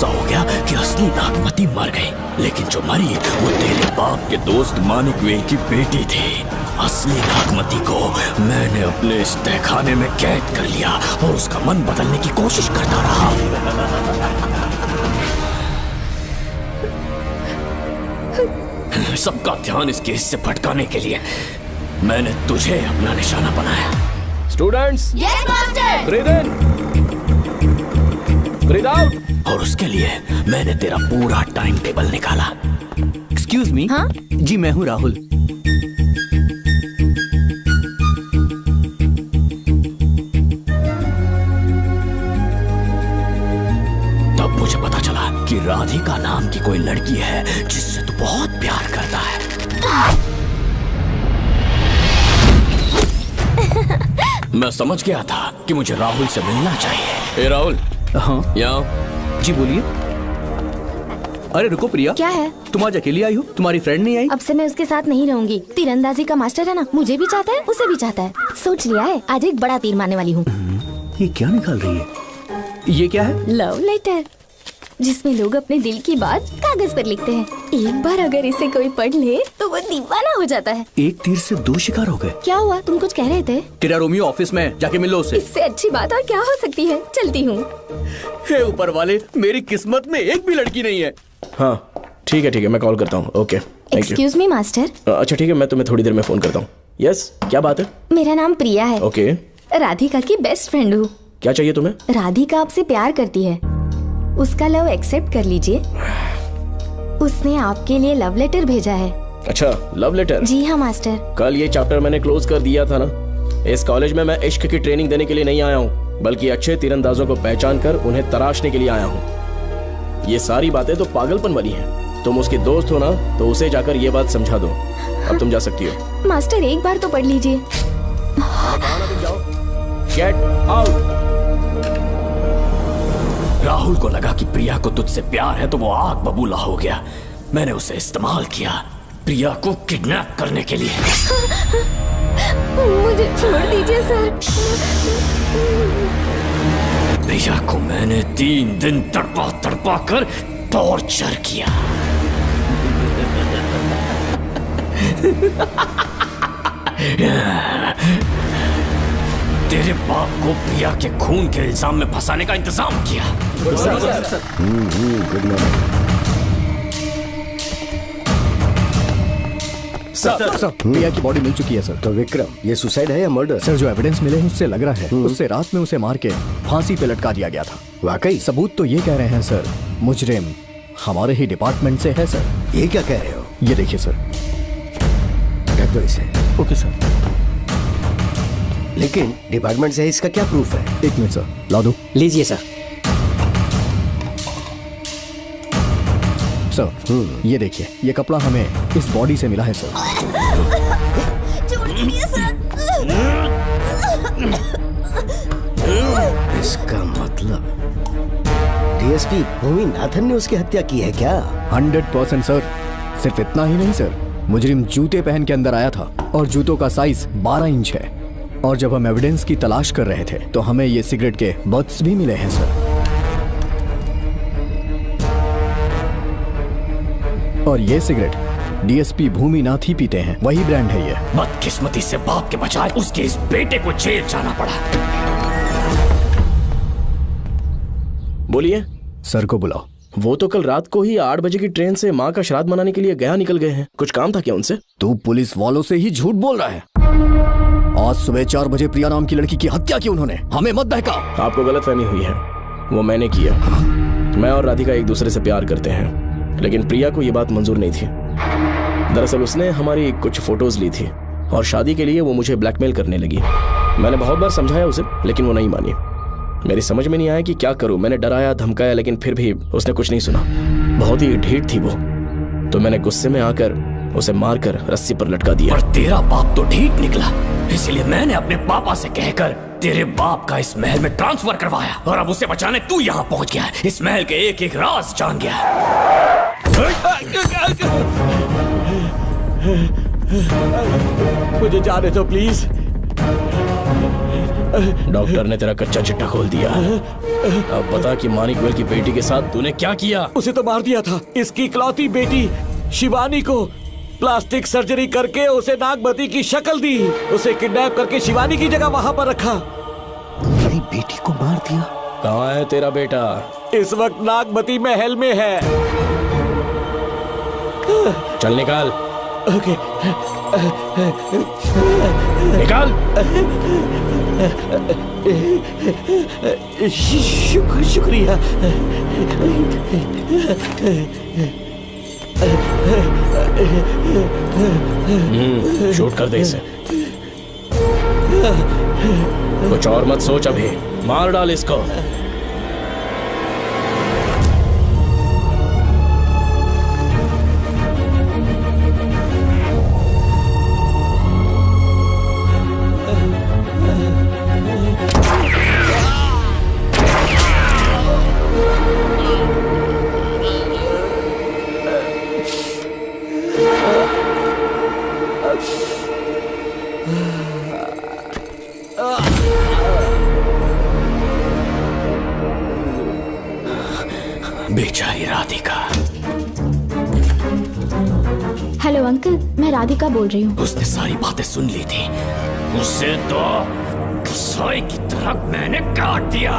हो गया कि असली नागमती मर गई, लेकिन जो मरी वो तेरे बाप के दोस्त मानिकवेल की बेटी थी। असली नागमती को मैंने अपने इस तहखाने में कैद कर लिया और उसका मन बदलने की कोशिश करता रहा। सबका ध्यान इस केस से भटकाने के लिए मैंने तुझे अपना निशाना बनाया। Students, yes master. ब्रीथ इन, ब्रीथ आउट। और उसके लिए मैंने तेरा पूरा टाइम टेबल निकाला। Excuse me. हाँ? जी मैं हूँ राहुल। तब मुझे पता चला कि राधिका नाम की कोई लड़की है जिससे तू बहुत प्यार करता है। मैं समझ गया था कि मुझे राहुल से मिलना चाहिए। राहुल। हाँ यहाँ। जी बोलिए। अरे रुको प्रिया, क्या है? तुम आज अकेली आई हो? तुम्हारी फ्रेंड नहीं आई? अब से मैं उसके साथ नहीं रहूंगी। तीरंदाजी का मास्टर है ना, मुझे भी चाहता है उसे भी चाहता है। सोच लिया है, आज एक बड़ा तीर मारने वाली हूँ। ये क्या निकाल रही है? ये क्या है? लव लेटर, जिसमें लोग अपने दिल की बात कागज पर लिखते हैं। एक बार अगर इसे कोई पढ़ ले तो वो दीवाना हो जाता है। एक तीर से 2 शिकार हो गए। क्या हुआ? तुम कुछ कह रहे थे। तेरा रोमियो ऑफिस में, जाके मिल लो उससे। इससे अच्छी बात और क्या हो सकती है। चलती हूँ। हे ऊपर वाले, मेरी किस्मत में एक भी लड़की नहीं है। हाँ ठीक है मैं कॉल करता हूँ। Okay excuse me master. अच्छा ठीक है, मैं तुम्हें थोड़ी देर में फोन करता हूँ। यस, क्या बात है? मेरा नाम प्रिया है। ओके। राधिका की बेस्ट फ्रेंड हूँ। क्या चाहिए तुम्हें? राधिका आपसे प्यार करती है, उसका लव एक्सेप्ट कर लीजिए। उसने आपके लिए लव लेटर भेजा है। अच्छा, लव लेटर? जी हाँ मास्टर। कल ये चैप्टर मैंने क्लोज कर दिया था ना। इस कॉलेज में मैं इश्क की ट्रेनिंग देने के लिए नहीं आया हूँ, बल्कि अच्छे तीरंदाजों को पहचान कर उन्हें तराशने के लिए आया हूँ। ये सारी बातें तो पागलपन वाली हैं। तुम उसकी दोस्त हो ना, तो उसे जाकर ये बात समझा दो। अब तुम जा सकती हो। मास्टर एक बार तो पढ़ लीजिए। Get out. राहुल को लगा कि प्रिया को तुझसे प्यार है तो वो आग बबूला हो गया। मैंने उसे इस्तेमाल किया प्रिया को किडनैप करने के लिए। मुझे छोड़ दीजिए सर। प्रिया को मैंने 3 दिन तड़पा तड़पा कर टॉर्चर किया। तेरे बाप को प्रिया के खून के इल्जाम में फंसाने का इंतजाम किया। सर, प्रिया की बॉडी मिल चुकी है सर। तो विक्रम, ये सुसाइड है या मर्डर? सर, जो एविडेंस मिले हैं उससे लग रहा है उससे रात में उसे मार के फांसी पे लटका दिया गया था। वाकई? सबूत तो ये कह रहे हैं सर, मुजरिम हमारे ही डिपार्टमेंट से है सर। ये क्या कह रहे हो? ये देखिए सर। रख दो इसे। Okay sir. लेकिन डिपार्टमेंट से इसका क्या प्रूफ है? 1 मिनट सर, ला दो। लीजिए सर। सर, ये देखिए, ये कपड़ा हमें इस बॉडी से मिला है सर। इसका मतलब डीएसपी भूमि नाथन ने उसकी हत्या की है क्या? 100% सर। सिर्फ इतना ही नहीं सर, मुजरिम जूते पहन के अंदर आया था और जूतों का साइज 12 इंच है। और जब हम एविडेंस की तलाश कर रहे थे तो हमें ये सिगरेट के बट्स भी मिले हैं सर। और ये सिगरेट डीएसपी भूमि नाथ ही पीते हैं, वही ब्रांड है ये। बदकिस्मती से बाप के बजाय उसके इस बेटे को जेल जाना पड़ा। बोलिए। सर को बुलाओ। वो तो कल रात को ही 8 बजे की ट्रेन से माँ का श्राद्ध मनाने के लिए गया निकल गए हैं। कुछ काम था क्या उनसे? तू पुलिस वालों से ही झूठ बोल रहा है। आज सुबह 4 बजे प्रिया नाम की लड़की की हत्या की उन्होंने। हमें मत बहका। आपको गलतफहमी हुई है, वो मैंने किया। मैं और राधिका एक दूसरे से प्यार करते हैं, लेकिन प्रिया को ये बात मंजूर नहीं थी। दरअसल उसने हमारी कुछ फोटोज ली थी और शादी के लिए वो मुझे ब्लैकमेल करने लगी। मैंने बहुत बार समझाया उसे, लेकिन वो नहीं मानी। मेरी समझ में नहीं आया कि क्या करूं। मैंने डराया धमकाया, लेकिन फिर भी उसने कुछ नहीं सुना। बहुत ही ढीठ थी वो, तो मैंने गुस्से में आकर उसे मारकर रस्सी पर लटका दिया। और तेरा बाप तो ढीठ निकला, इसलिए मैंने अपने पापा से कहकर तेरे बाप का इस महल में ट्रांसफर करवाया। और अब उसे बचाने तू यहाँ पहुंच गया है। इस महल के एक एक राज जान गया है। मुझे जाने दो प्लीज। डॉक्टर ने तेरा कच्चा चिट्ठा खोल दिया। अब बता कि मानिकवेल की बेटी के साथ तूने क्या किया? उसे तो मार दिया था। इसकी इकलौती बेटी शिवानी को प्लास्टिक सर्जरी करके उसे नागमती की शक्ल दी। उसे किडनैप करके शिवानी की जगह वहां पर रखा। मेरी बेटी को मार दिया? कहाँ है तेरा बेटा? इस वक्त नागमती महल में है। चल निकाल। ओके। निकाल। शुक्रिया। शूट कर दे इसे। कुछ और मत सोच, अभी मार डाल इसको। बेचारी राधिका। हेलो अंकल, मैं राधिका बोल रही हूँ। उसने सारी बातें सुन ली थी। उसे तो कसाई की तरह मैंने काट दिया।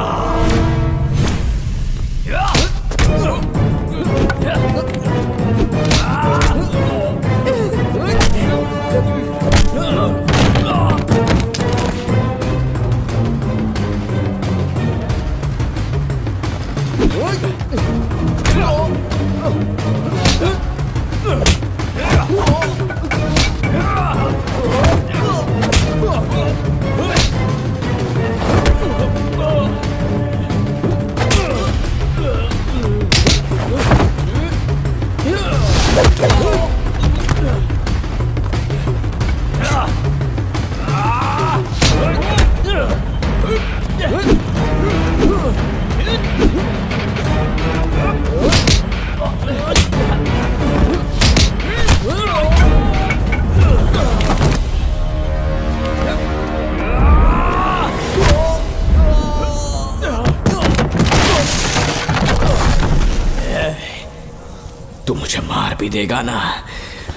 तू मुझे मार भी देगा ना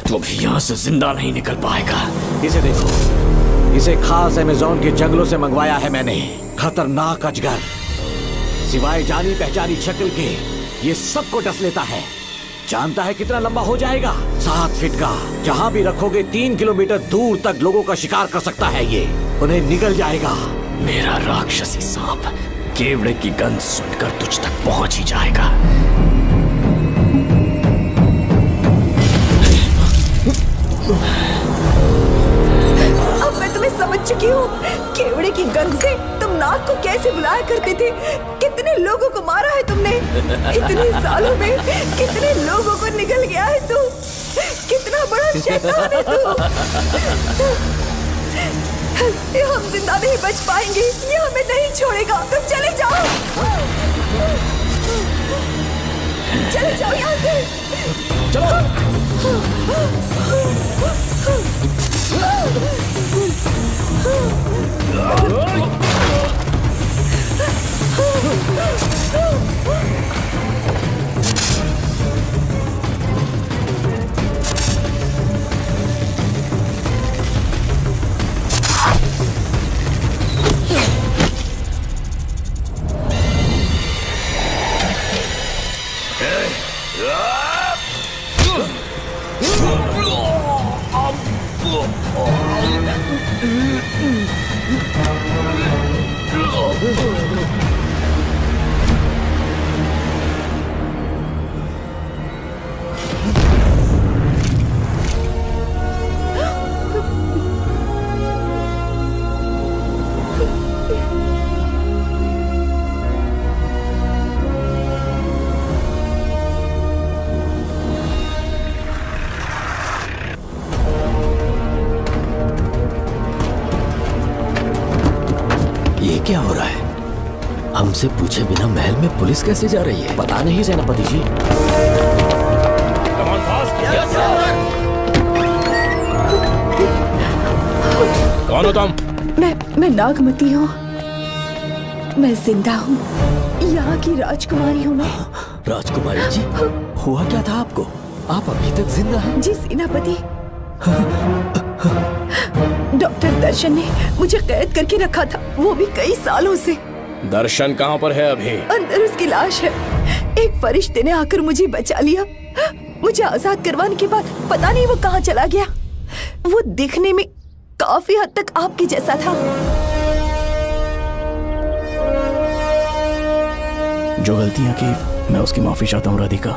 तो भी यहाँ से जिंदा नहीं निकल पाएगा। इसे देखो, इसे खास अमेज़न के जंगलों से मंगवाया है मैंने। खतरनाक अजगर, सिवाय जानी पहचानी शक्ल के ये सबको डस लेता है। जानता है कितना लंबा हो जाएगा? 7 फीट का। जहाँ भी रखोगे 3 किलोमीटर दूर तक लोगों का शिकार कर सकता है ये। उन्हें निगल जाएगा। मेरा राक्षसी सांप केवड़े की गंध सुनकर तुझ तक पहुंच ही जाएगा। अब मैं तुम्हें समझ चुकी हूँ। केवड़े की गंध से तुम नाग को कैसे बुलाया करते थे। कितने लोगों को मारा है तुमने। इतने सालों में कितने लोगों को निगल गया है तू। कितना बड़ा शैतान है तू। हम जिंदा नहीं बच पाएंगे। ये हमें नहीं छोड़ेगा। तुम चले जाओ, चले जाओ यहाँ से। क्या हो रहा है? हमसे पूछे बिना महल में पुलिस कैसे जा रही है? पता नहीं सेनापति जी। कौन हो तुम? मैं नागमती हूँ। मैं जिंदा हूँ। यहाँ की राजकुमारी हूँ मैं। राजकुमारी जी, हुआ क्या था आपको? आप अभी तक जिंदा हैं? जी सेनापति। डॉक्टर दर्शन ने मुझे कैद करके रखा था, वो भी कई सालों से। दर्शन कहाँ पर है अभी? अंदर उसकी लाश है। एक फरिश्ते ने आकर मुझे बचा लिया। मुझे आजाद करवाने के बाद पता नहीं वो कहाँ चला गया। वो दिखने में काफी हद तक आपके जैसा था। जो गलतियां की मैं उसकी माफी चाहता हूँ राधिका।